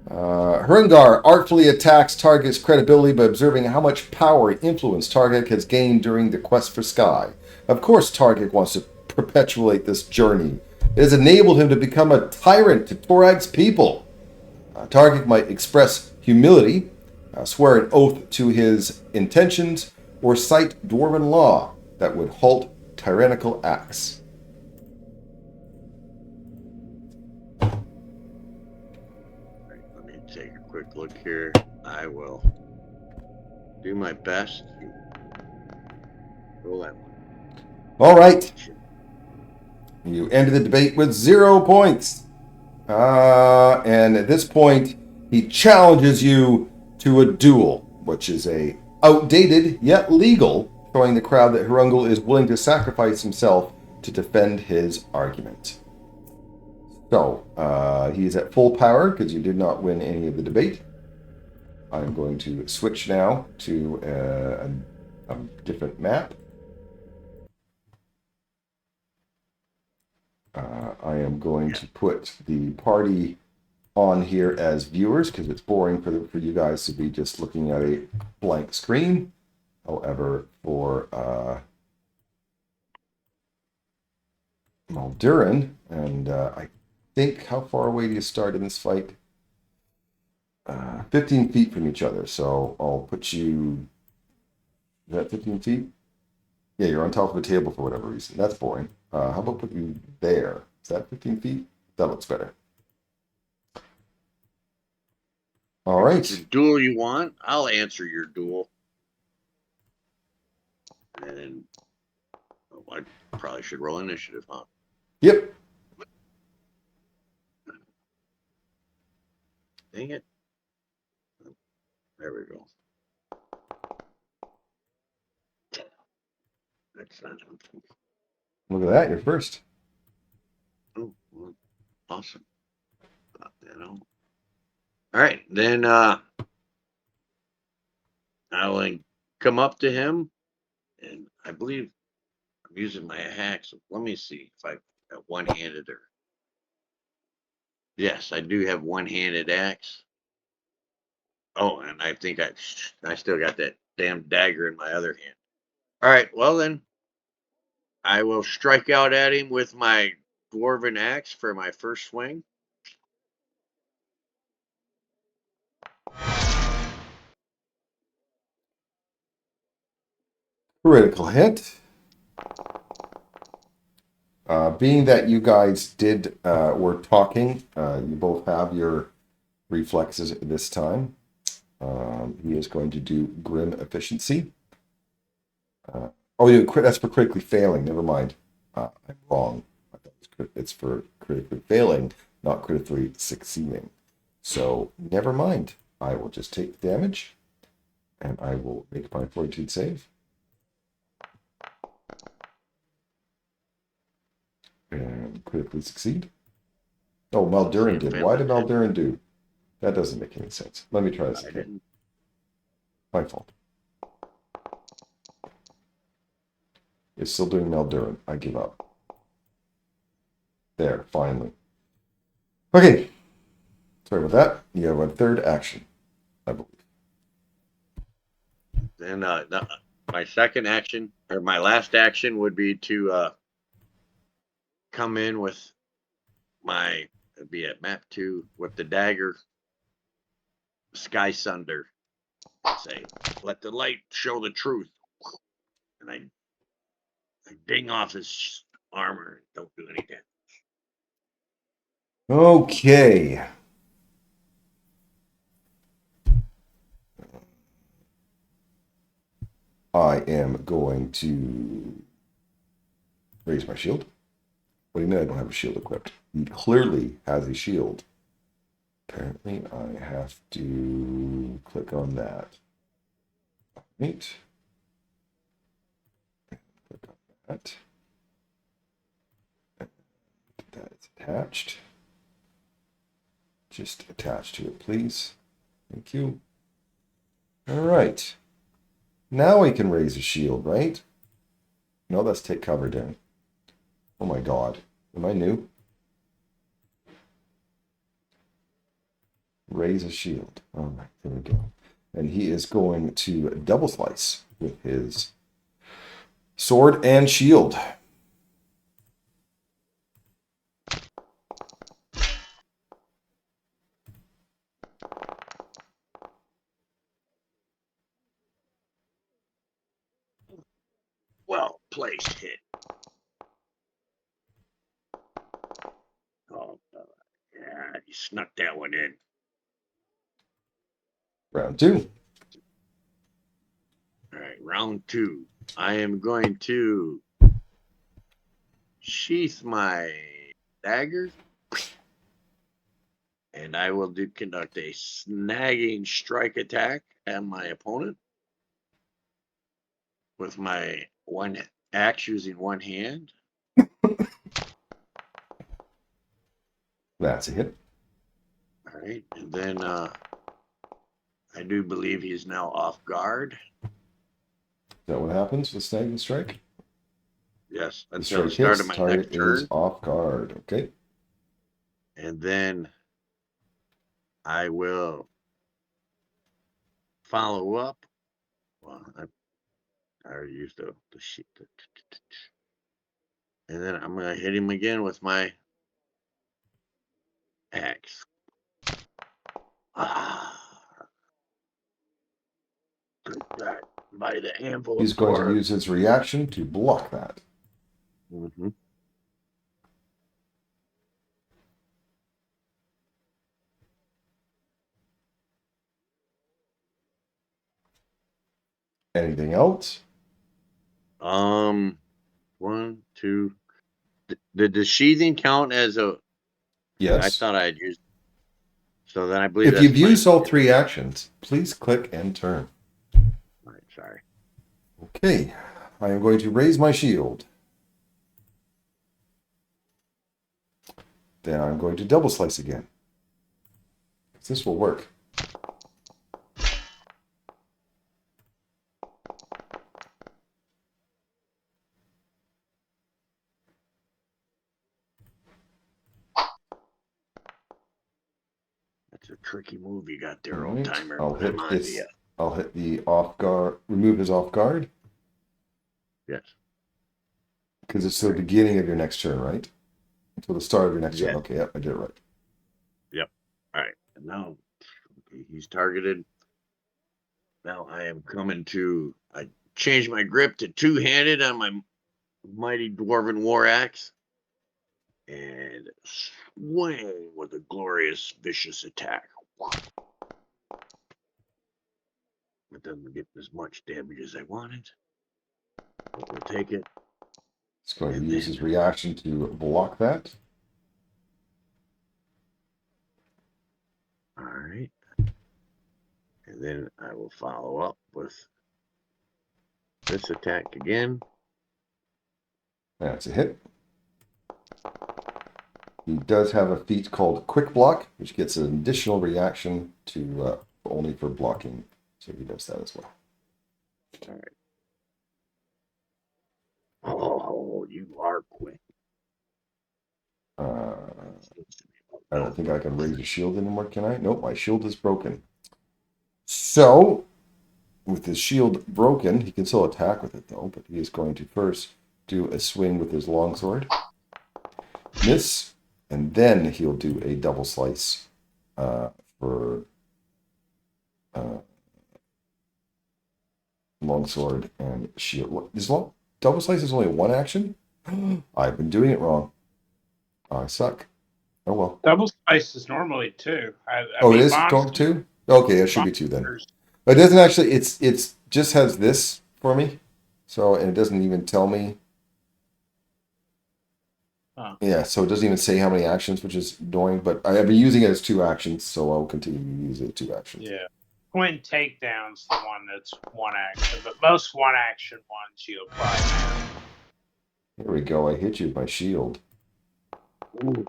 Hringar artfully attacks Taargick's credibility by observing how much power and influence Taargick has gained during the quest for Sky. Of course, Taargick wants to perpetuate this journey. It has enabled him to become a tyrant to Torag's people. Taargick might express humility, swear an oath to his intentions, or cite dwarven law that would halt tyrannical acts. Let me take a quick look here. I will do my best to roll that one. All right. You ended the debate with 0 points. And at this point, he challenges you to a duel, which is a outdated yet legal, showing the crowd that Hringar is willing to sacrifice himself to defend his argument. So, he's at full power because you did not win any of the debate. I'm going to switch now to a different map. I am going to put the party on here as viewers because it's boring for you guys to be just looking at a blank screen. However, for Maldurin, and I think, how far away do you start in this fight? 15 feet from each other. So I'll put you. Is that 15 feet? Yeah, you're on top of a table for whatever reason. That's boring. How about put you there? Is that 15 feet? That looks better. All right. The duel you want, I'll answer your duel. And I probably should roll initiative, huh? Yep. Dang it. There we go. That's not helpful. Look at that. You're first. Oh, well, awesome. All right, then I'll come up to him, and I believe I'm using my hack. So let me see if I got one-handed or. Yes, I do have one-handed axe. Oh, and I think I still got that damn dagger in my other hand. All right, well then, I will strike out at him with my dwarven axe for my first swing. Critical hit. Being that you guys were talking, you both have your reflexes at this time. He is going to do grim efficiency. That's for critically failing. Never mind. I'm wrong. I thought it's for critically failing, not critically succeeding. So never mind. I will just take the damage, and I will make my fortitude save. And critically succeed. Oh, Maldurin did. Why did Maldurin do? That doesn't make any sense. Let me try this again. My fault. It's still doing Maldurin. I give up. There, finally. Okay. Sorry about that. You have a third action, I believe. Then my second action, or my last action, would be to come in with it'd be at map 2 with the dagger, Sky Sunder. Say, let the light show the truth. And I ding off his armor. Don't do any damage. Okay. I am going to raise my shield. What do you mean I don't have a shield equipped? He clearly has a shield. Apparently, I have to click on that. Right. Click on that. And that is attached. Just attach to it, please. Thank you. All right. Now we can raise a shield, right? No, that's take cover down. Oh my god. Am I new? Raise a shield. All right, there we go. And he is going to double slice with his sword and shield. Well placed hit. Oh, yeah, you snuck that one in. Round two. All right, round 2. I am going to sheath my dagger, and I will conduct a snagging strike attack at my opponent with my one axe using one hand. That's a hit. All right, and then I do believe he's now off guard. Is that what happens with snag and strike? Yes, The until the strike start hits, of my target next turn. is off guard. Okay. And then I will follow up. Well, I already used the sheet. And then I'm going to hit him again with my axe. Took that by the anvil. He's going to use his reaction to block that. Mm-hmm. Anything else? 1, 2. Did the sheathing count as a? Yes. I thought I had used. So then I believe if that's you've used all 3 actions, please click and turn. All right, sorry. Okay. I am going to raise my shield. Then I'm going to double slice again. This will work. That's a tricky move you got there, Right. old timer. I'll hit the off guard. Remove his off guard. Yes. Because it's the beginning of your next turn, right? Until the start of your next Yes. turn. Okay, yep, I did it right. Yep. All right. And now he's targeted. Now I am coming to. I changed my grip to 2-handed on my mighty dwarven war axe, and swing with a glorious, vicious attack. It doesn't get as much damage as I wanted, but we'll take it. He's going to use his reaction to block that. All right. And then I will follow up with this attack again. That's a hit. He does have a feat called Quick Block, which gets an additional reaction to only for blocking. So he does that as well. All right. Oh, you are quick. I don't think I can raise a shield anymore, can I? Nope, my shield is broken. So, with his shield broken, he can still attack with it, though, but he is going to first do a swing with his longsword. Miss, and then he'll do a double slice for longsword and shield. Double slice is only 1 action? I've been doing it wrong. I suck. Oh well. Double slice is normally 2. It is 2? Okay, it should be 2 then. It doesn't actually. It's just has this for me. So, and it doesn't even tell me. Oh. Yeah, so it doesn't even say how many actions, which is annoying, but I've been using it as 2 actions, so I'll continue to use it as 2 actions. Yeah. Twin takedown's the one that's 1 action, but most 1 action ones you apply now. Here we go. I hit you with my shield. Ooh.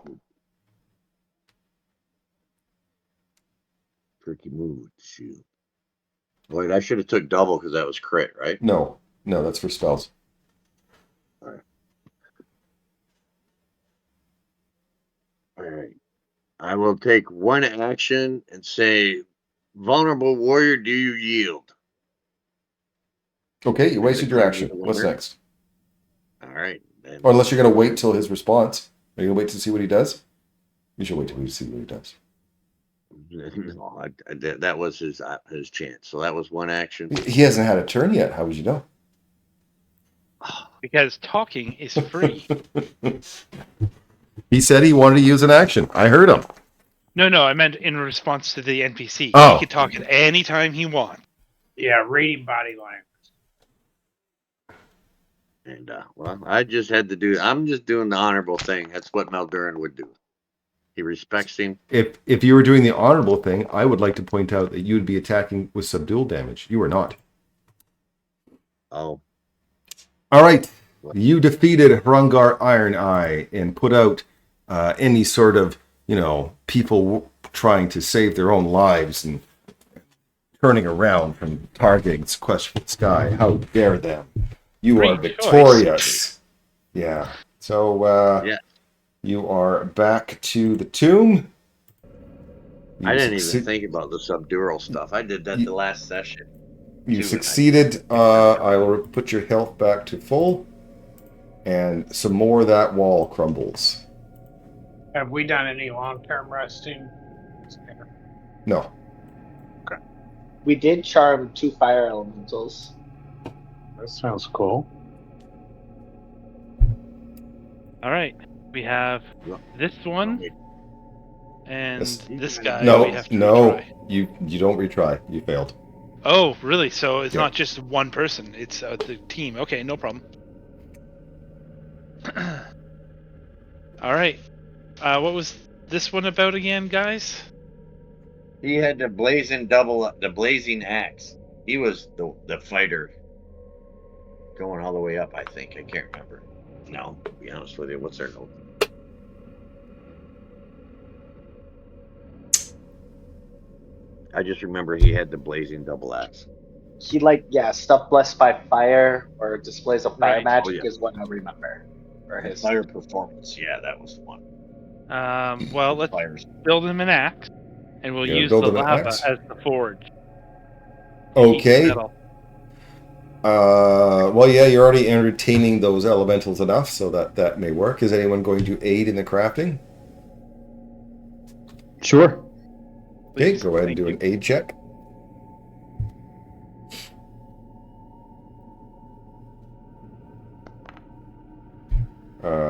Tricky move, shoot. Wait, I should have took double because that was crit, right? No, that's for spells. All right. I will take 1 action and say, vulnerable warrior, do you yield? Okay, you wasted your Declare action. me the What's winner. next? All right. Then. Or unless you're going to wait till his response. Are you going to wait to see what he does? You should wait till we see what he does. No, that was his chance. So that was 1 action. He hasn't had a turn yet. How would you know? Because talking is free. He said he wanted to use an action. I heard him. No, I meant in response to the NPC. Oh. He could talk at any time he wants. Yeah, reading body language. And well, I just had to do. I'm just doing the honorable thing. That's what Maldurin would do. He respects him. If you were doing the honorable thing, I would like to point out that you would be attacking with subdual damage. You are not. Oh. All right. You defeated Hrungar Iron Eye and put out any sort of, people trying to save their own lives and turning around from Taargick's quest for the sky. How dare them? You Great are victorious. Yeah. So you are back to the tomb. I didn't even think about the subdural stuff. I did that the last session. You succeeded. I will put your health back to full. And some more of that wall crumbles. Have we done any long-term resting? No. Okay. We did charm 2 fire elementals. That sounds cool. All right. We have this one and this guy. No, we have to retry. you don't retry. You failed. Oh, really? So it's not just one person. It's the team. Okay, no problem. All right. What was this one about again, guys? He had the blazing axe. He was the fighter going all the way up, I think. I can't remember. No, to be honest with you. What's their note? I just remember he had the blazing double axe. He stuff blessed by fire or displays of fire magic is what I remember. Or his fire performance. Yeah, that was one. Well, let's build him an axe, and we'll use the lava as the forge. Okay. Well, yeah, you're already entertaining those elementals enough, so that may work. Is anyone going to aid in the crafting? Sure. Okay, go ahead and do an aid check.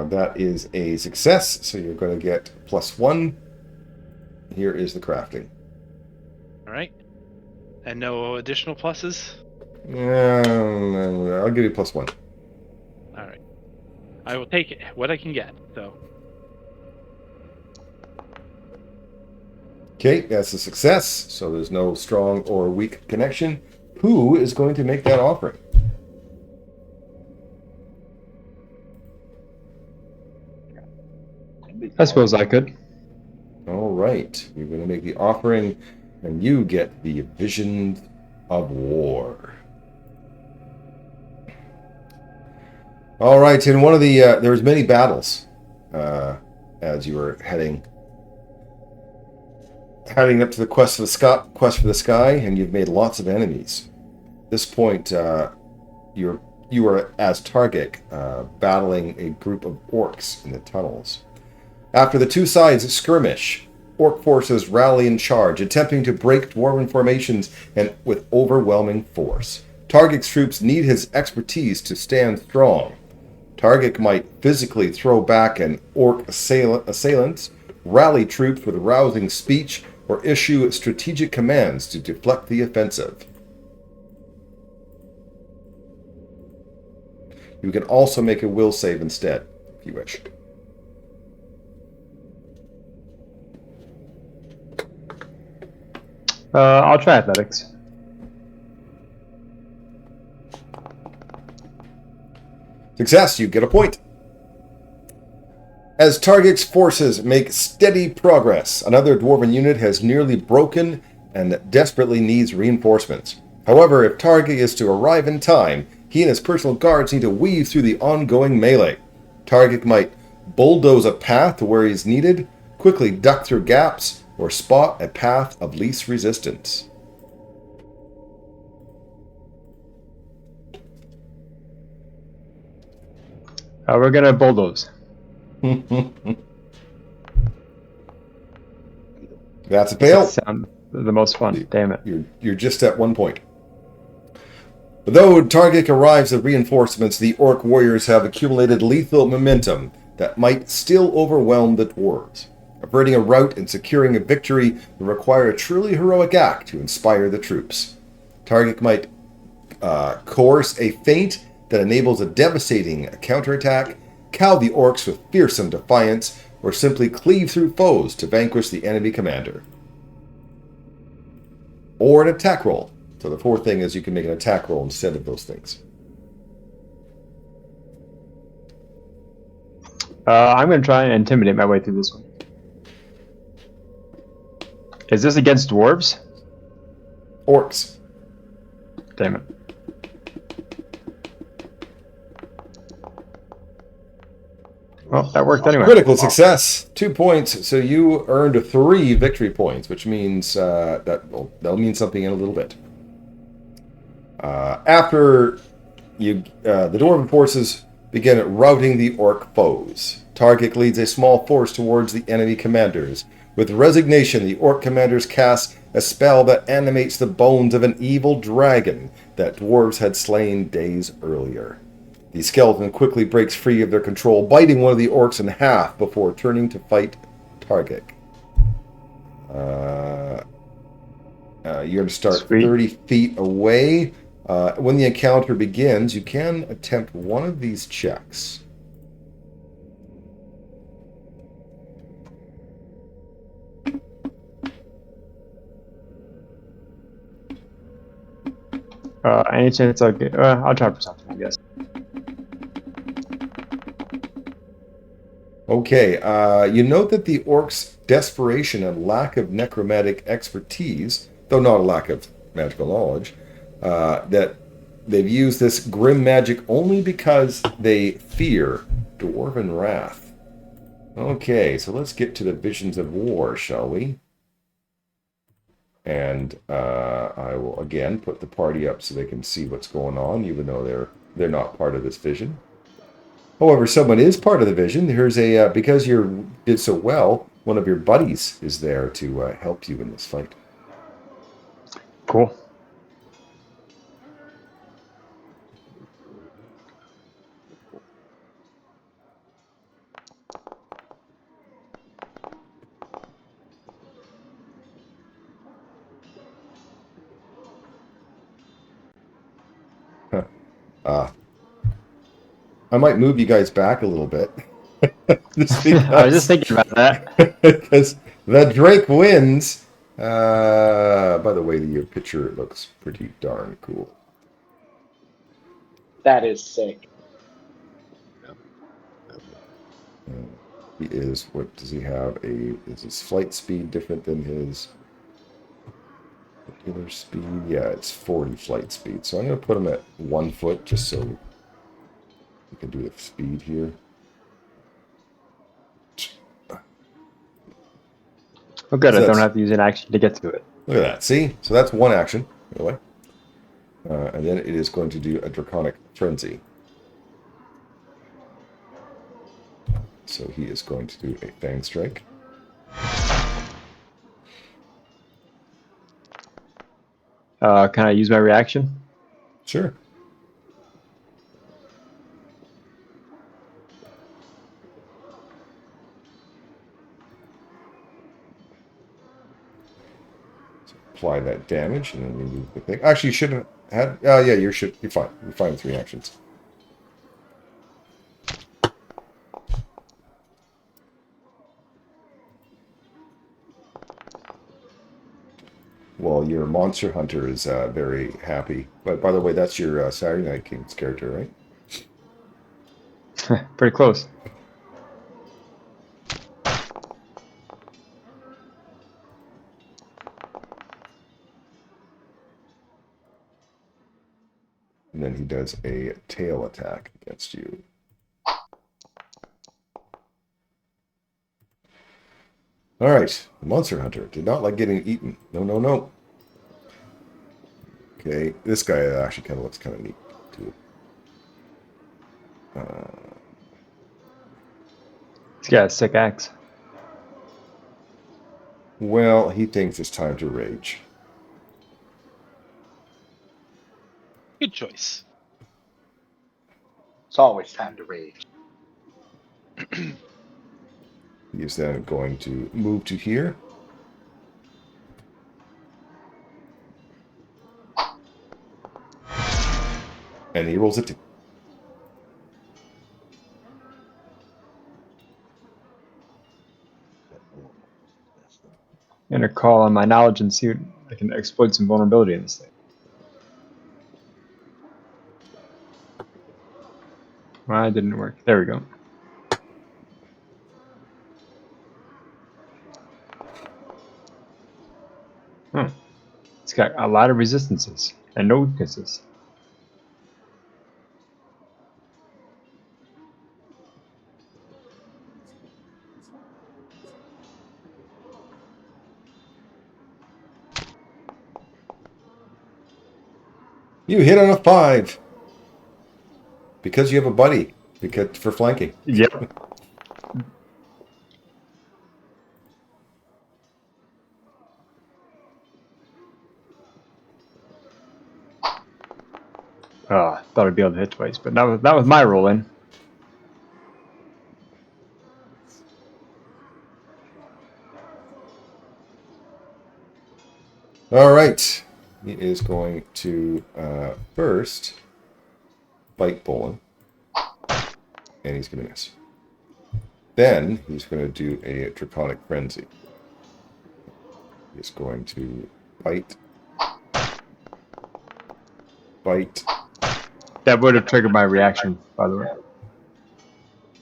That is a success, so you're going to get +1. Here is the crafting. All right. And no additional pluses? I'll give you +1. All right. I will take it, what I can get, so. Okay, that's a success, so there's no strong or weak connection. Who is going to make that offering? I suppose I could. All right, you're going to make the offering, and you get the Vision of War. All right, in one of the there was many battles as you were heading up to the quest for the sky, and you've made lots of enemies. At this point, you are as Taargick battling a group of orcs in the tunnels. After the two sides skirmish, orc forces rally and charge, attempting to break dwarven formations and with overwhelming force. Taargick's troops need his expertise to stand strong. Taargick might physically throw back an orc assailant, rally troops with rousing speech, or issue strategic commands to deflect the offensive. You can also make a will save instead, if you wish. I'll try athletics. Success, you get a point. As Taargick's forces make steady progress, another dwarven unit has nearly broken and desperately needs reinforcements. However, if Taargick is to arrive in time, he and his personal guards need to weave through the ongoing melee. Taargick might bulldoze a path to where he's needed, quickly duck through gaps, or spot a path of least resistance. We're gonna bulldoze. That's a fail. Sound the most fun. Damn it. You're just at 1 point. But though Taargick arrives at reinforcements, the orc warriors have accumulated lethal momentum that might still overwhelm the dwarves. Averting a rout and securing a victory will require a truly heroic act to inspire the troops. Taargick might coerce a feint that enables a devastating counterattack, cow the orcs with fearsome defiance, or simply cleave through foes to vanquish the enemy commander. Or an attack roll. So the fourth thing is you can make an attack roll instead of those things. I'm going to try and intimidate my way through this one. Is this against dwarves? Orcs. Damn it. Well, that worked anyway. Critical success. 2 points. So you earned 3 victory points, which means that'll mean something in a little bit. After the dwarven forces begin routing the orc foes, Taargick leads a small force towards the enemy commanders. With resignation, the orc commanders cast a spell that animates the bones of an evil dragon that dwarves had slain days earlier. The skeleton quickly breaks free of their control, biting one of the orcs in half before turning to fight Taargick. You're going to start Sweet. 30 feet away. When the encounter begins, you can attempt one of these checks. Any chance I'll get... I'll try for something, I guess. Okay, you note that the orcs' desperation and lack of necromantic expertise, though not a lack of magical knowledge, that they've used this grim magic only because they fear dwarven wrath. Okay, so let's get to the visions of war, shall we? And I will again put the party up so they can see what's going on, even though they're not part of this vision. However, someone is part of the vision. There's a because you did so well, one of your buddies is there to help you in this fight. Cool. I might move you guys back a little bit. I was just thinking about that. Because the Drake wins. By the way, your picture looks pretty darn cool. That is sick. He is, what does he have? Is his flight speed different than his regular speed? Yeah, it's 40 flight speed. So I'm going to put him at 1 foot just so we can do the speed here. Oh, good. So I don't have to use an action to get to it. Look at that. See? So that's one action, by the way. And then it is going to do a Draconic Frenzy. So he is going to do a Fang Strike. Can I use my reaction? Sure. So apply that damage and then remove the thing. Actually, you should have had. Oh, yeah, you're fine. You're fine with 3 actions. Well, your monster hunter is very happy. But by the way, that's your Saturday Night King's character, right? Pretty close. And then he does a tail attack against you. All right, the monster hunter did not like getting eaten. No, no, no. Okay, this guy actually kind of looks kind of neat too. He's got a sick axe. Well, he thinks it's time to rage. Good choice. It's always time to rage. He is then going to move to here. And he rolls it. I'm gonna call on my knowledge and see if I can exploit some vulnerability in this thing. Why didn't it work? There we go. Hmm. It's got a lot of resistances and no weaknesses. You hit on a 5. Because you have a buddy. Because for flanking. Yep. Thought I'd be able to hit twice, but that was my roll in. All right. He is going to first bite Bolin. And he's going to miss. Then he's going to do a Draconic Frenzy. He's going to bite. Bite. That would have triggered my reaction, by the way.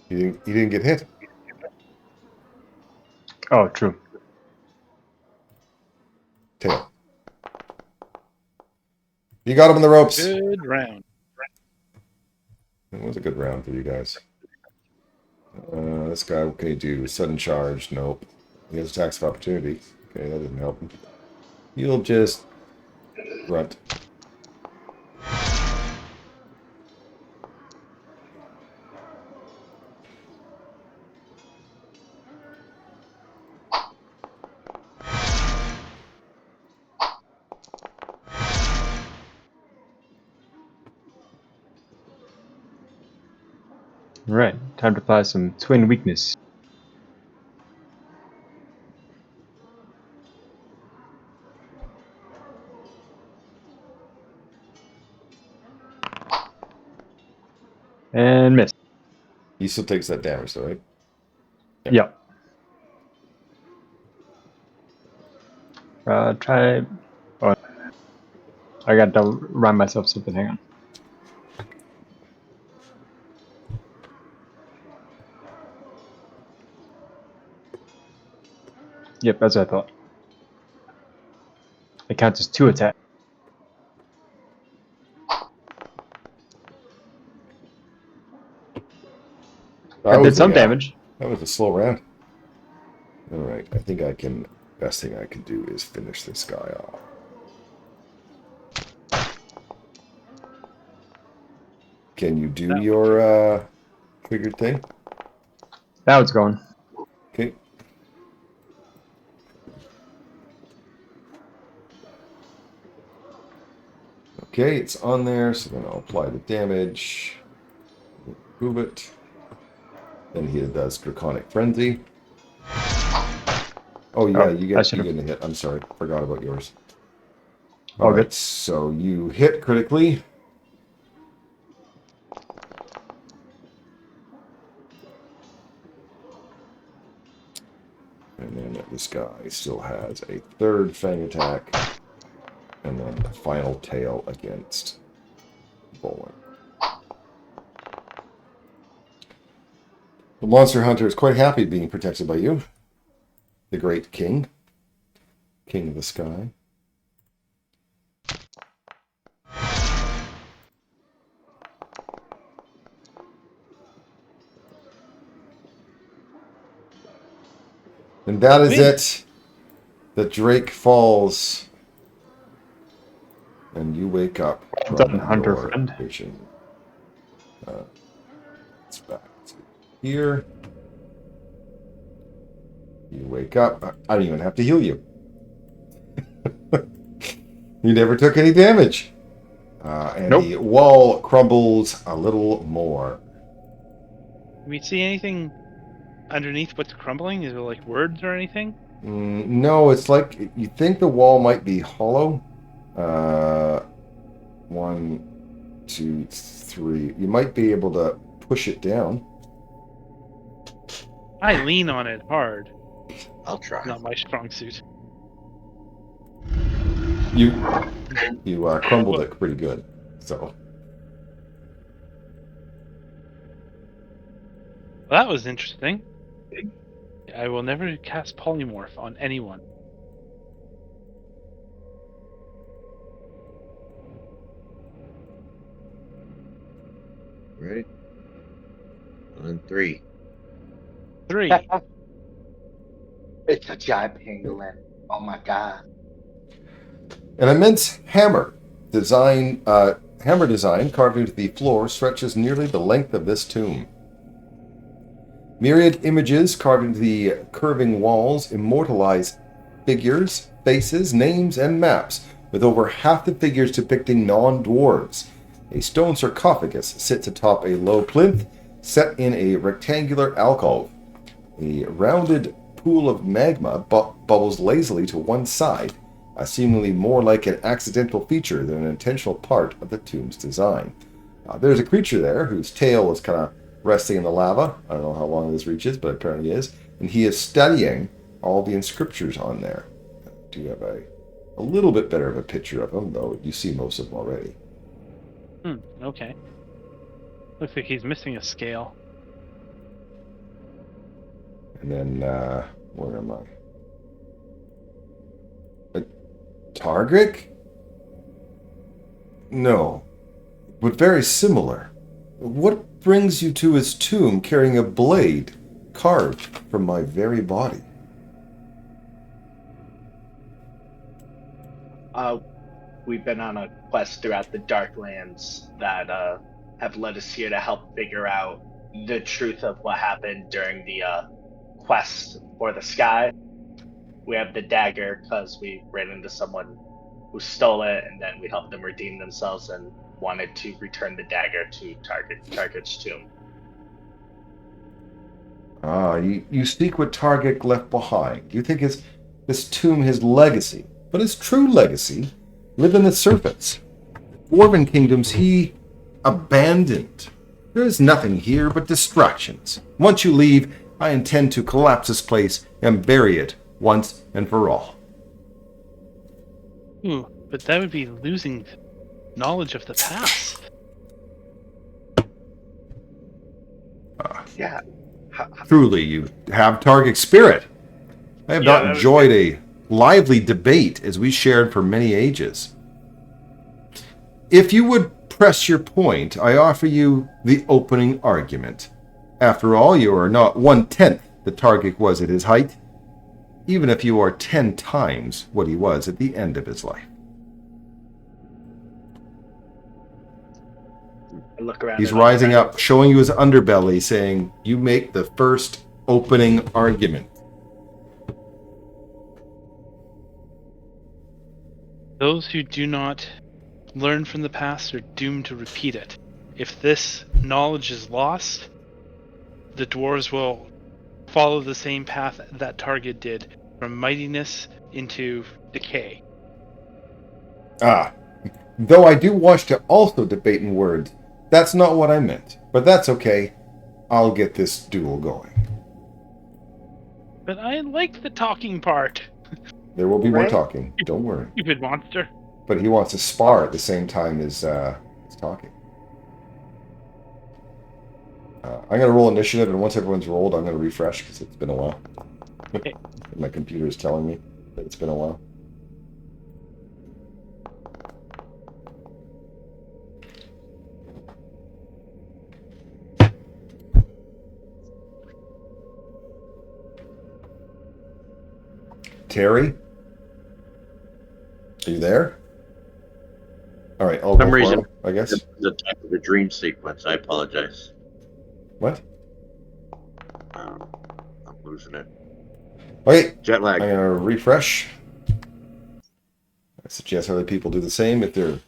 He didn't get hit. Oh, true. Tail. You got him in the ropes. Good round. It was a good round for you guys. This guy, what can he do? Sudden charge? Nope. He has attacks of opportunity. Okay, that doesn't help him. You'll just grunt. Alright, time to apply some twin weakness. And miss. He still takes that damage, though, right? Yep. Try. Oh, I got to remind myself something. Hang on. Yep, that's what I thought. It counts as 2 attacks. That did some damage. That was a slow round. All right, I think best thing I can do is finish this guy off. Can you do your triggered thing? Now it's going. Okay. Okay, it's on there, so then I'll apply the damage. Move it. Then he does Draconic Frenzy. Oh yeah, you get a hit. I'm sorry, forgot about yours. All right, so you hit critically. And then this guy still has a 3rd Fang attack. And then the final tail against Bolin. The monster hunter is quite happy being protected by you. The great king. King of the sky. And that is it. The Drake falls. And you wake up from Done, hunter your friend. vision. It's back to here. You wake up. I don't even have to heal you. You never took any damage. And Nope. the wall crumbles a little more. Can we see anything underneath what's crumbling? Is it like words or anything? No, it's like you think the wall might be hollow. 1, 2, 3. You might be able to push it down. I lean on it hard. I'll try. Not my strong suit. You crumbled it pretty good. So Well, that was interesting. I will never cast polymorph on anyone. Ready? 1 and 3. 3. It's a giant pangolin. Oh my god. an immense hammer design carved into the floor stretches nearly the length of this tomb. Myriad images carved into the curving walls immortalize figures, faces, names, and maps, with over half the figures depicting non-dwarves. A stone sarcophagus sits atop a low plinth set in a rectangular alcove. A rounded pool of magma bubbles lazily to one side, seemingly more like an accidental feature than an intentional part of the tomb's design. There's a creature there whose tail is kind of resting in the lava. I don't know how long this reaches, but apparently it is. And he is studying all the inscriptions on there. Do you have a little bit better of a picture of him, though you see most of them already. Okay. Looks like he's missing a scale. And then, where am I? Taargick? No, but very similar. What brings you to his tomb carrying a blade carved from my very body? We've been on a quest throughout the Darklands that have led us here to help figure out the truth of what happened during the quest for the sky. We have the dagger because we ran into someone who stole it, and then we helped them redeem themselves and wanted to return the dagger to Taargick's tomb. You seek what Taargick left behind. You think this tomb his legacy, but his true legacy lived in the surface. Dwarven kingdoms he abandoned. There is nothing here but distractions. Once you leave, I intend to collapse this place and bury it once and for all. Ooh, but that would be losing knowledge of the past. Yeah. Truly, you have Taargick's spirit. I have not enjoyed a lively debate as we shared for many ages. If you would press your point, I offer you the opening argument. After all, you are not 1/10 the Taargick was at his height, even if you are 10 times what he was at the end of his life. I look around. He's rising up, showing you his underbelly, saying, "You make the first opening argument." Those who do not learn from the past are doomed to repeat it. If this knowledge is lost, the dwarves will follow the same path that Taargick did, from mightiness into decay. Though I do wish to also debate in words, that's not what I meant. But that's okay. I'll get this duel going. But I like the talking part. There will be more Right? talking. Don't worry. Stupid monster. but he wants to spar at the same time as talking. I'm going to roll initiative, and once everyone's rolled, I'm going to refresh because it's been a while. My computer is telling me that it's been a while. Terry? Are you there? All right, I'll For some go reason, for him, I guess. the type of a dream sequence. I apologize. What? I'm losing it. Okay, Jet lag. I'm going to refresh. I suggest other people do the same if their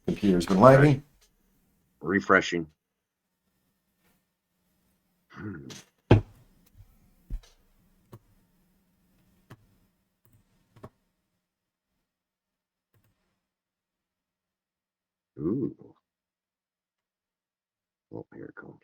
computer's been lagging. Refreshing. Ooh. Oh, here it comes.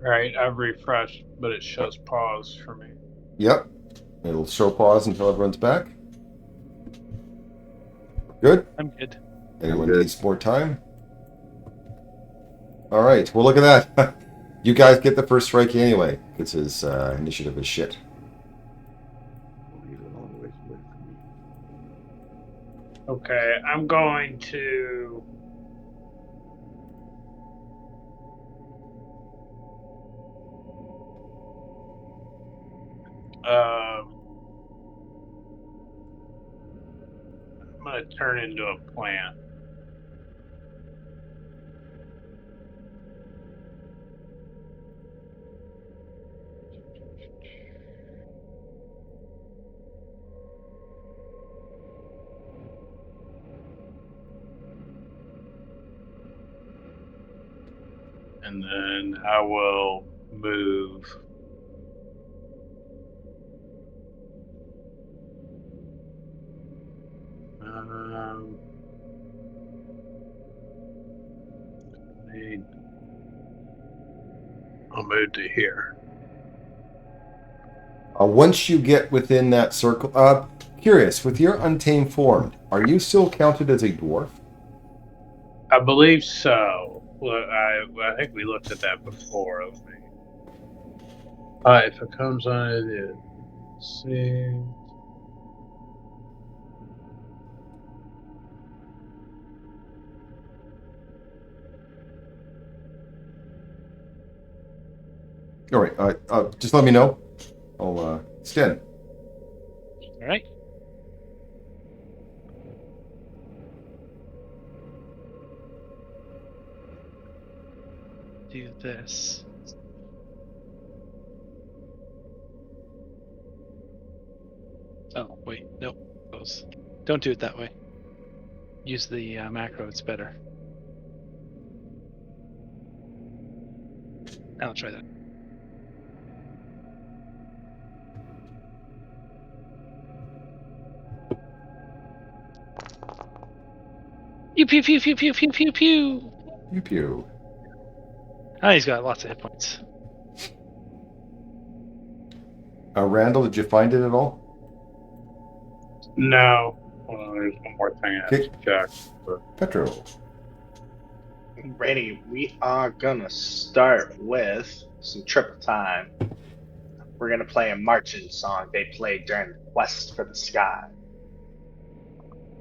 Right, I've refreshed, but it shows pause for me. Yep. It'll show pause until everyone's back. Good? I'm good. Anyone good. needs more time? All right. Well, look at that. You guys get the first strike anyway, because his initiative is shit. Oh, he's a long ways away from me. Okay, I'm going to. I'm going to turn into a plant. And then I will move. I'll move to here. Once you get within that circle, curious, with your untamed form, are you still counted as a dwarf? I believe so. Well, I think we looked at that before. If it comes on it, let's see. All right. Just let me know. I'll stand. All right. Do this. Oh, wait. Nope. Close. Don't do it that way. Use the macro. It's better. I'll try that. Pew pew pew pew pew pew pew pew. Pew pew. Ah, he's got lots of hit points. Randall, did you find it at all? No. Well, there's one more thing I have to check. But... Petro. Ready, we are gonna start with some triple time. We're gonna play a marching song they played during the quest for the sky.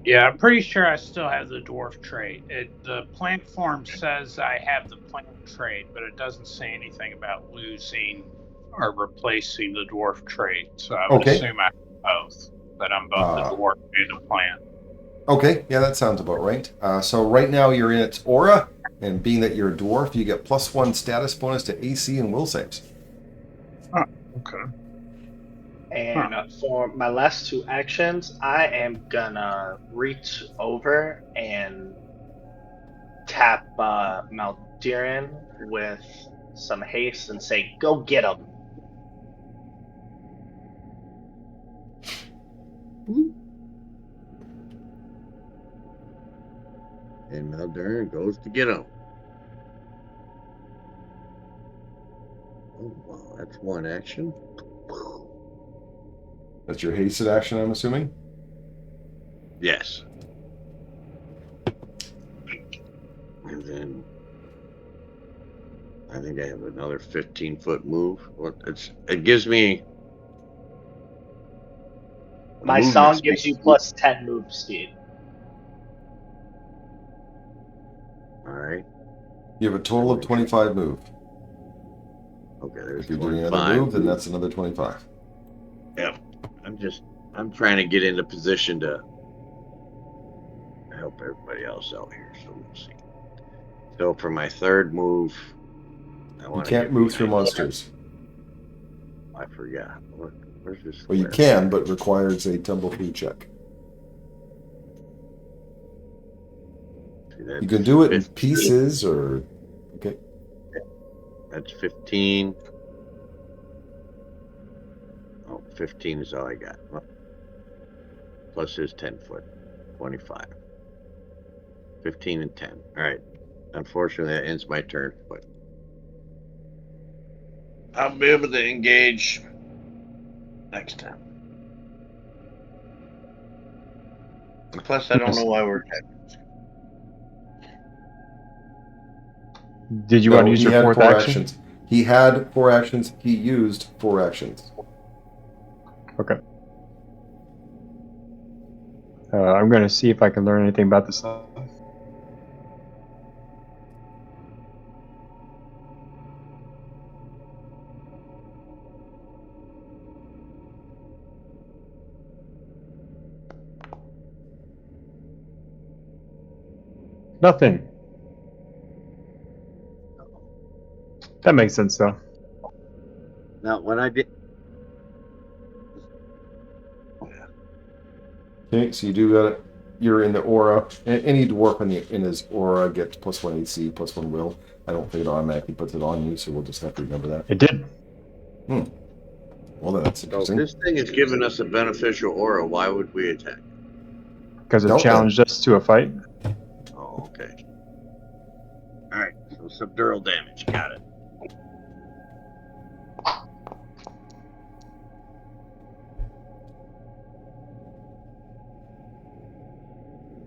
Yeah, I'm pretty sure I still have the dwarf trait. The plant form says I have the plant trait, but it doesn't say anything about losing or replacing the dwarf trait. So I would assume I have both. That I'm both the dwarf and the plant. Okay, yeah, that sounds about right. So right now you're in its aura, and being that you're a dwarf, you get +1 status bonus to AC and will saves. Oh, okay. And for my last two actions, I am gonna reach over and tap Maldiran with some haste and say, "Go get him." And now Darren goes to get him. Oh, wow, that's one action. That's your hasted action, I'm assuming? Yes. And then I think I have another 15-foot move. It gives me My movement song speed. gives you plus 10 move speed. All right. You have a total of 25 move. Okay, there's If you're doing another 25. move, then that's another 25. Yep. I'm trying to get into position to help everybody else out here. So we'll see. So for my third move, I You want to can't get move through behind- monsters. I forgot. Where's this? Well, you square? can, but requires a tumble through check. See, that's You can do it in 15. pieces or... Okay. That's 15. Oh, 15 is all I got. Well, plus his 10-foot, 25. 15 and 10. All right. Unfortunately, that ends my turn, but I'll be able to engage next time. And plus, I don't know why we're Did you No, want to use he your had fourth 4 action? actions. He had 4 actions. He used 4 actions. Okay. I'm going to see if I can learn anything about this. Nothing. That makes sense, though. Now, when I did. Okay, so you do got it. You're in the aura. Any dwarf in his aura gets +1 AC, +1 will. I don't think it automatically puts it on you, so we'll just have to remember that. It did. Well, that's So if interesting. this thing is giving us a beneficial aura, why would we attack? Because it Don't challenged us to a fight. Oh, okay. All right, so subdural damage. Got it.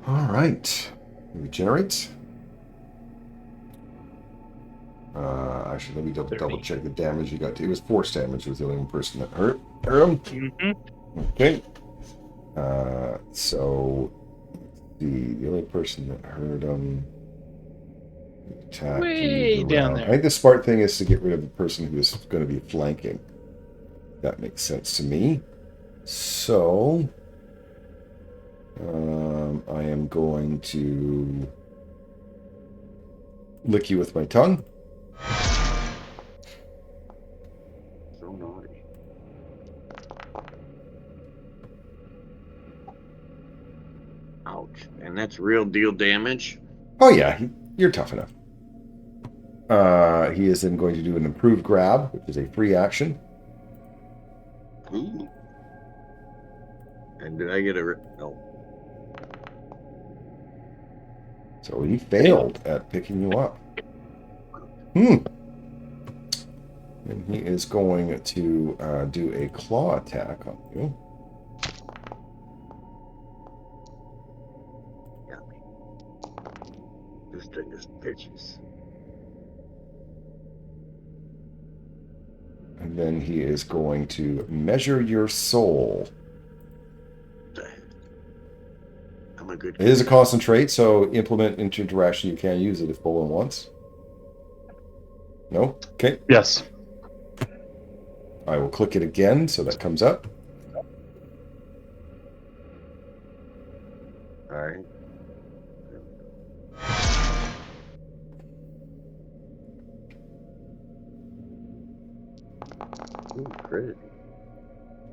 All right. Regenerate. Actually, let me double check the damage you got. It was force damage. Was the only person that hurt him. Mm-hmm. Okay. So the only person that hurt him attacked Way moved down around. there. I think the smart thing is to get rid of the person who is going to be flanking. That makes sense to me. So I am going to lick you with my tongue. So naughty. Ouch. And that's real deal damage? Oh yeah, you're tough enough. He is then going to do an improved grab, which is a free action. Ooh. And did I get a... No. So he failed at picking you up. And he is going to do a claw attack on you. Got me. This thing is bitches. And then he is going to measure your soul. I'm a good It is a concentrate, so implement into interaction. You can use it if bowling once. No? Okay. Yes. I will click it again, so that comes up. All right. Ooh, crit.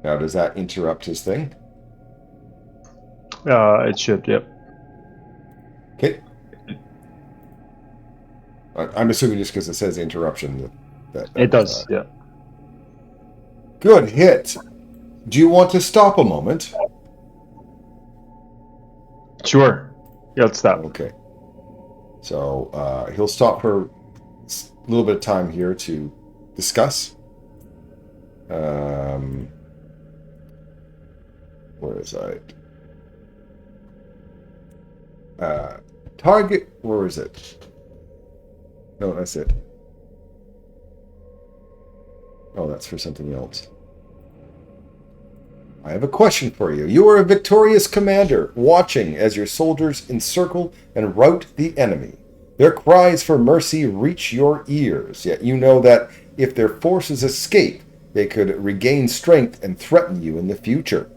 Now, does that interrupt his thing? It should, yep. Okay. I'm assuming just because it says interruption that It does, yeah. Good hit. Do you want to stop a moment? Sure. Yeah, let's stop. Okay. So he'll stop for a little bit of time here to discuss. Where is I? Taargick. Where is it? No, that's it. Oh, that's for something else. I have a question for you. You are a victorious commander, watching as your soldiers encircle and rout the enemy. Their cries for mercy reach your ears, yet you know that if their forces escape, they could regain strength and threaten you in the future,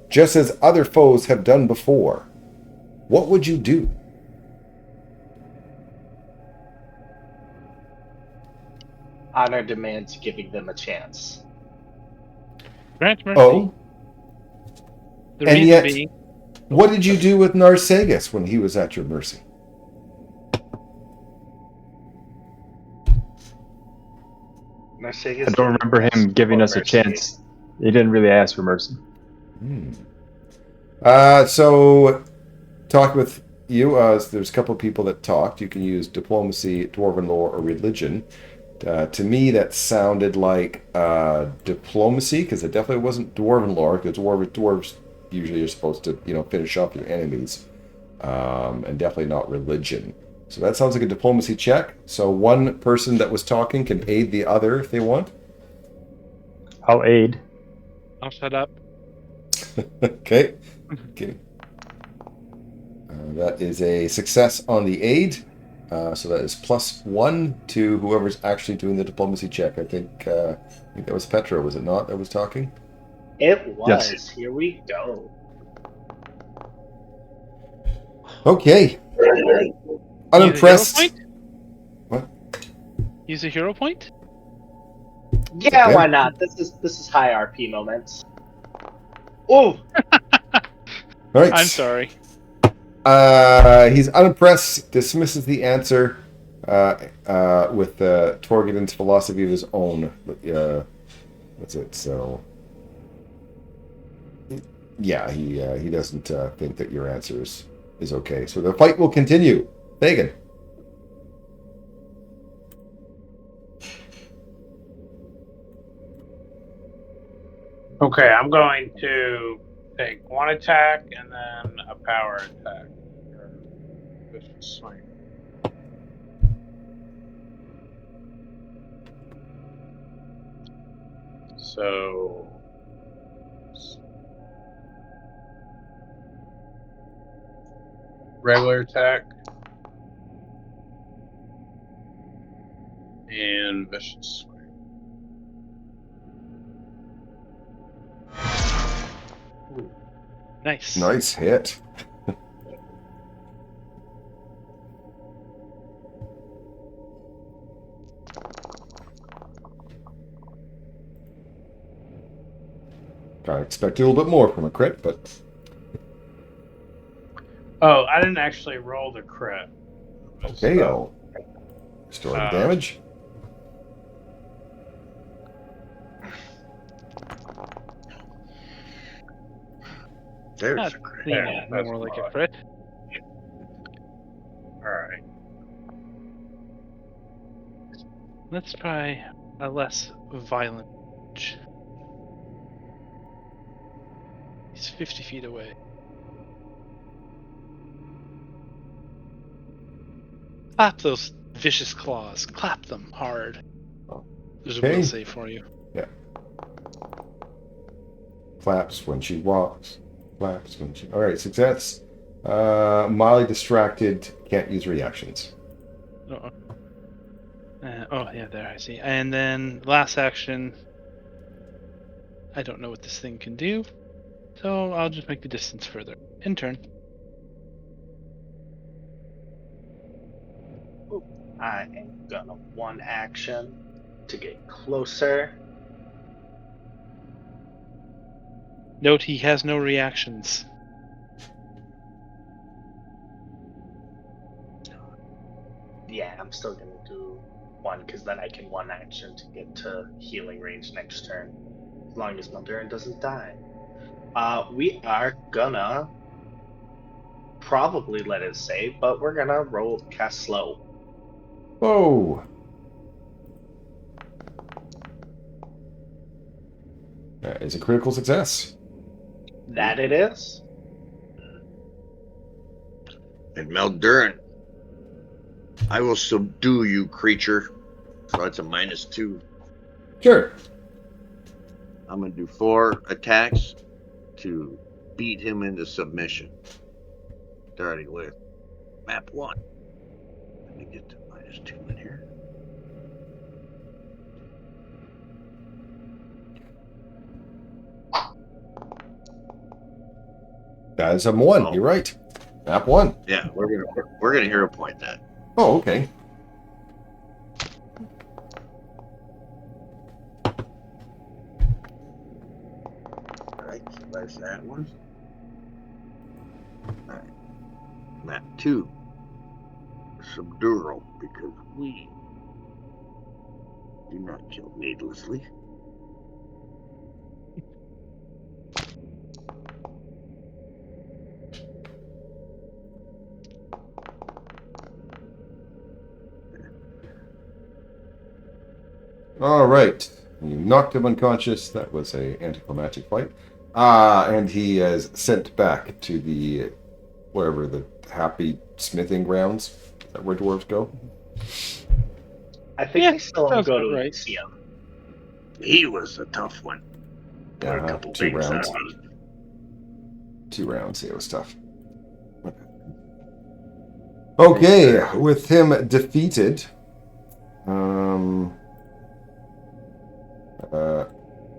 just as other foes have done before. What would you do? Honor demands giving them a chance. Grant mercy. Oh, The and reason yet, being, what did you do with Narsagus when he was at your mercy? Narsagus I don't remember didn't him ask giving for us a mercy. chance. He didn't really ask for mercy. So, talk with you. There's a couple of people that talked. You can use diplomacy, dwarven lore, or religion. To me, that sounded like diplomacy, because it definitely wasn't dwarven lore, because dwarves usually are supposed to, finish off your enemies, and definitely not religion. So that sounds like a diplomacy check. So one person that was talking can aid the other if they want. I'll aid. I'll shut up. Okay. That is a success on the aid. So that is +1 to whoever's actually doing the diplomacy check. I think that was Petra, was it not, that was talking? It was. Yes. Here we go. Okay. Unimpressed. Use a hero point? What? Use a hero point? Yeah, Okay. why not? This is high RP moments. Oh, All right. I'm sorry. He's unimpressed, dismisses the answer with Torgidon's philosophy of his own. That's it. So, yeah, he doesn't think that your answer is okay. So the fight will continue. Pagan. Okay, I'm going to take one attack and then a power attack. Or vicious swing. So regular attack and vicious swing. Nice. Nice hit. I expected a little bit more from a crit, but Oh, I didn't actually roll the crit. okay, I'll restore the damage. There's That a crit. seemed Yeah, that's more like a fine. crit. Alright. Let's try a less violent. He's 50 feet away. Clap those vicious claws. Clap them hard. There's a will Okay. save for you. Yeah. Claps when she walks. Claps when she... All right, success. Mildly distracted. Can't use reactions. Uh-oh. Oh, yeah, there, I see. And then last action. I don't know what this thing can do. So I'll just make the distance further. In turn. I am gonna one action to get closer. Note he has no reactions. Yeah, I'm still gonna do one because then I can one action to get to healing range next turn, as long as my turn doesn't die. We are gonna probably let it save, but we're gonna cast slow. Whoa. That is a critical success. That it is. And Meldurin, I will subdue you, creature. So that's a -2. Sure. I'm going to do 4 attacks to beat him into submission. Starting with map 1. Let me get to -2 in here. That is a 1. Oh. You're right. Map 1. Yeah, we're gonna hero point that. Oh, okay. Alright, so there's that one. Alright. Map 2. Subdural, because we do not kill needlessly. All right. You knocked him unconscious. That was a anticlimactic fight. And he is sent back to the wherever the happy smithing grounds. Is that where dwarves go? I think Yeah, we still sounds go to about right. Elysium. He was a tough one. Put a couple 2 things rounds. out of me. 2 rounds. It was tough. Okay, with him defeated,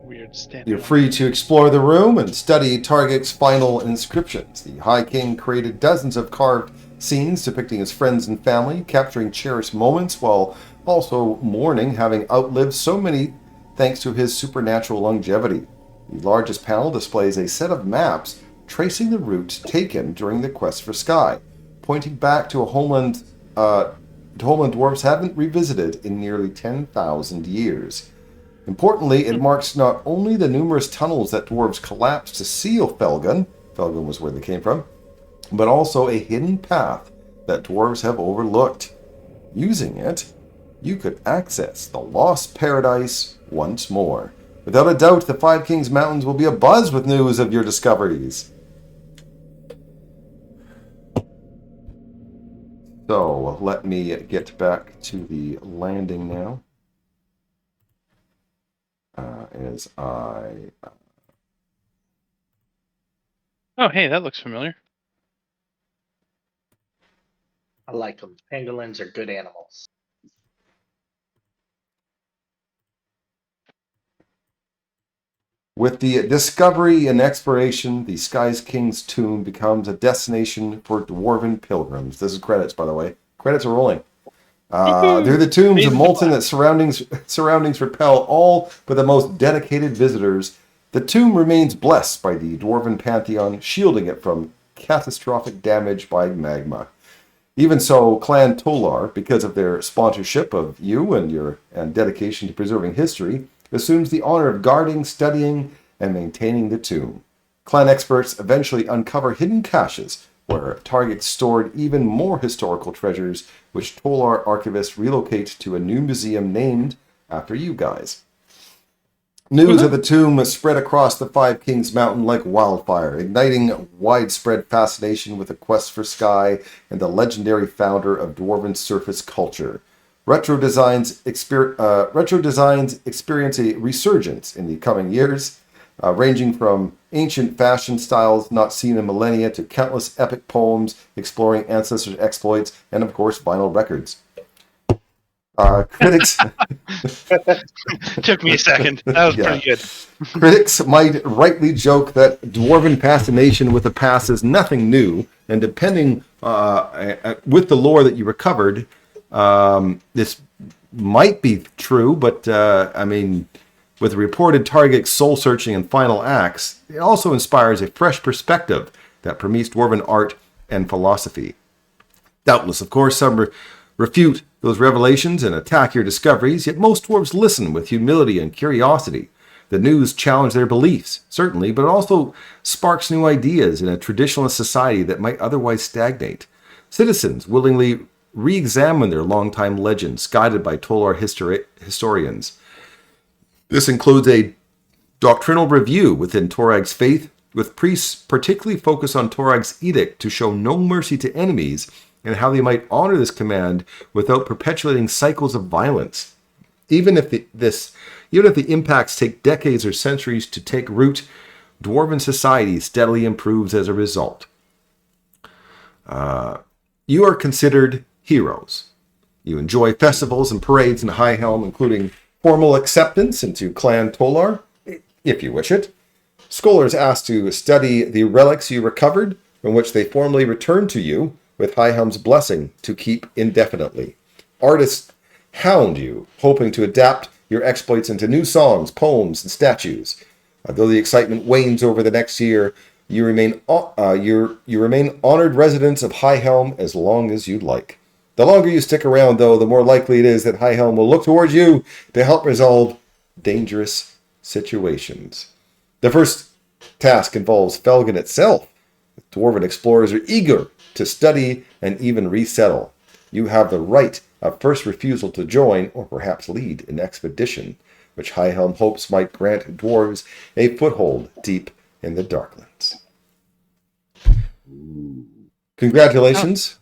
Weird standing. you're free to explore the room and study Taargick's final inscriptions. The High King created dozens of carved scenes depicting his friends and family, capturing cherished moments while also mourning having outlived so many thanks to his supernatural longevity. The largest panel displays a set of maps tracing the route taken during the quest for Sky, pointing back to a homeland dwarves haven't revisited in nearly 10,000 years. Importantly, it marks not only the numerous tunnels that dwarves collapsed to seal Felgun was where they came from, but also a hidden path that dwarves have overlooked. Using it, you could access the Lost Paradise once more. Without a doubt, the Five Kings Mountains will be abuzz with news of your discoveries. So, let me get back to the landing now. As I... Oh, hey, that looks familiar. I like them. Pangolins are good animals. With the discovery and exploration, the Sky King's tomb becomes a destination for dwarven pilgrims. This is credits, by the way. Credits are rolling. They're the tombs of molten that surroundings repel all but the most dedicated visitors. The tomb remains blessed by the dwarven pantheon, shielding it from catastrophic damage by magma. Even so, Clan Tolar, because of their sponsorship of you and dedication to preserving history, assumes the honor of guarding, studying, and maintaining the tomb. Clan experts eventually uncover hidden caches where Taargick stored even more historical treasures, which Tolar archivists relocate to a new museum named after you guys. News of the tomb spread across the Five Kings Mountain like wildfire, igniting widespread fascination with the quest for Sky and the legendary founder of dwarven surface culture. Retro designs experience a resurgence in the coming years, ranging from ancient fashion styles not seen in millennia to countless epic poems exploring ancestors' exploits, and of course vinyl records. Critics Took me a second. That was pretty good. Critics might rightly joke that dwarven fascination with the past is nothing new, and depending with the lore that you recovered, this might be true, but I mean, with reported Taargick soul-searching and final acts, it also inspires a fresh perspective that permeates dwarven art and philosophy. Doubtless, of course, some refute those revelations and attack your discoveries, yet most dwarves listen with humility and curiosity. The news challenged their beliefs, certainly, but it also sparks new ideas in a traditionalist society that might otherwise stagnate. Citizens willingly re-examine their longtime legends, guided by Tolar historians. This includes a doctrinal review within Torag's faith, with priests particularly focused on Torag's edict to show no mercy to enemies and how they might honor this command without perpetuating cycles of violence. Even if the impacts take decades or centuries to take root, dwarven society steadily improves as a result. You are considered heroes. You enjoy festivals and parades in Highhelm, including formal acceptance into Clan Tolar, if you wish it. Scholars asked to study the relics you recovered, from which they formally return to you with Highhelm's blessing to keep indefinitely. Artists hound you, hoping to adapt your exploits into new songs, poems, and statues. Though the excitement wanes over the next year, you remain honored residents of Highhelm as long as you'd like. The longer you stick around, though, the more likely it is that Highhelm will look towards you to help resolve dangerous situations. The first task involves Felgen itself. Dwarven explorers are eager to study and even resettle. You have the right of first refusal to join or perhaps lead an expedition, which Highhelm hopes might grant dwarves a foothold deep in the Darklands. Congratulations.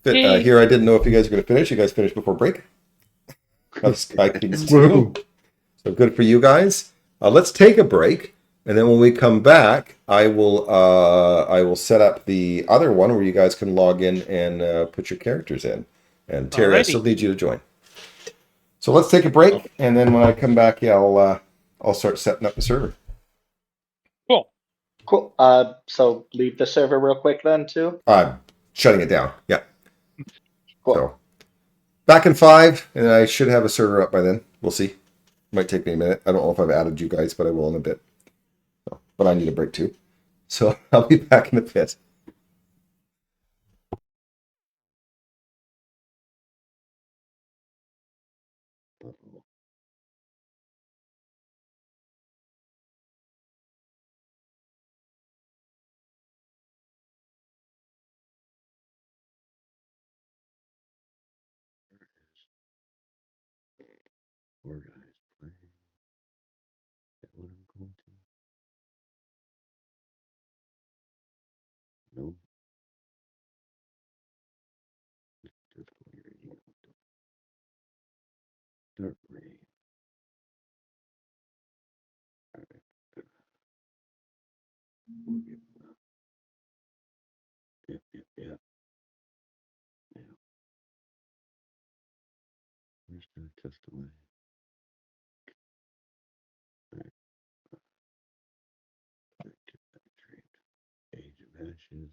Here, I didn't know if you guys were going to finish. You guys finished before break. Sky King's 2. So good for you guys. Let's take a break, and then when we come back, I will set up the other one where you guys can log in and put your characters in. And Terry, I still need you to join. So let's take a break, and then when I come back, I'll start setting up the server. Cool. So leave the server real quick then too. I'm shutting it down. Yeah. Cool. So back in 5, and I should have a server up by then. We'll see. Might take me a minute. I don't know if I've added you guys, but I will in a bit. So, but I need a break too. So I'll be back in a bit. Organized playing. Is that what I'm going to? No. Dark rain. All right. We'll get yeah. Where's the test away? Right. Active trade. Age of Ashes.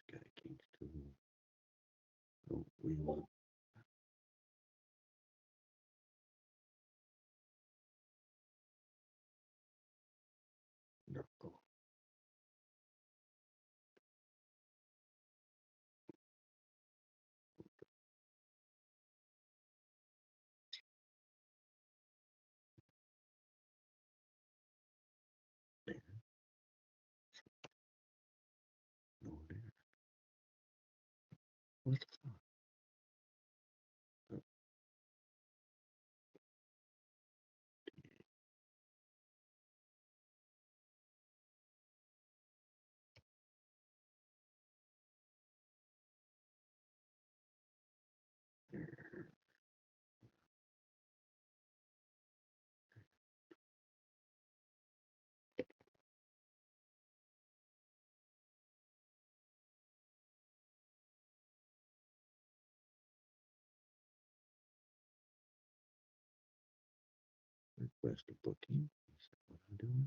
Sky King's 2. So we want Knuckle. There. No there. What the fuck? Oh, there. Request a booking. Is that what I'm doing?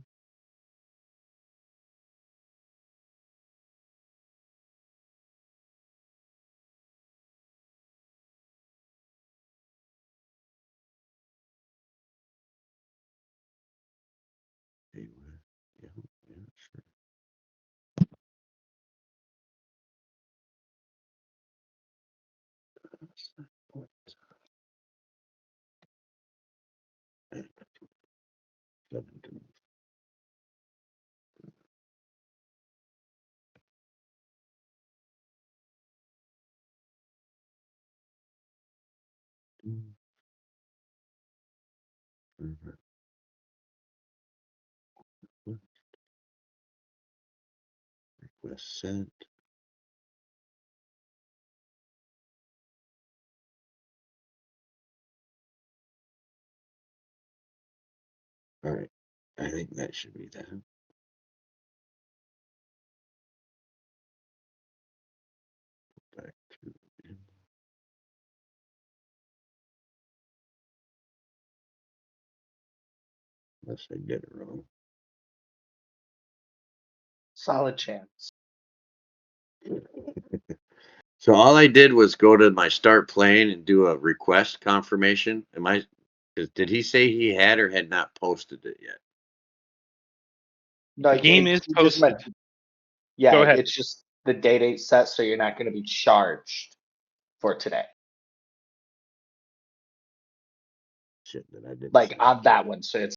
Hey, what? Yeah, sure. That's not point. And 7 to Request sent. All right. I think that should be that. Back to unless I get it wrong. Solid chance. So all I did was go to my start playing and do a request confirmation. Did he say he had or had not posted it yet? No, The game is he just meant. posted. Yeah, Go ahead. it's just the date ain't set, so you're not going to be charged for today. Shit, that I didn't. Like say. on that one, so it's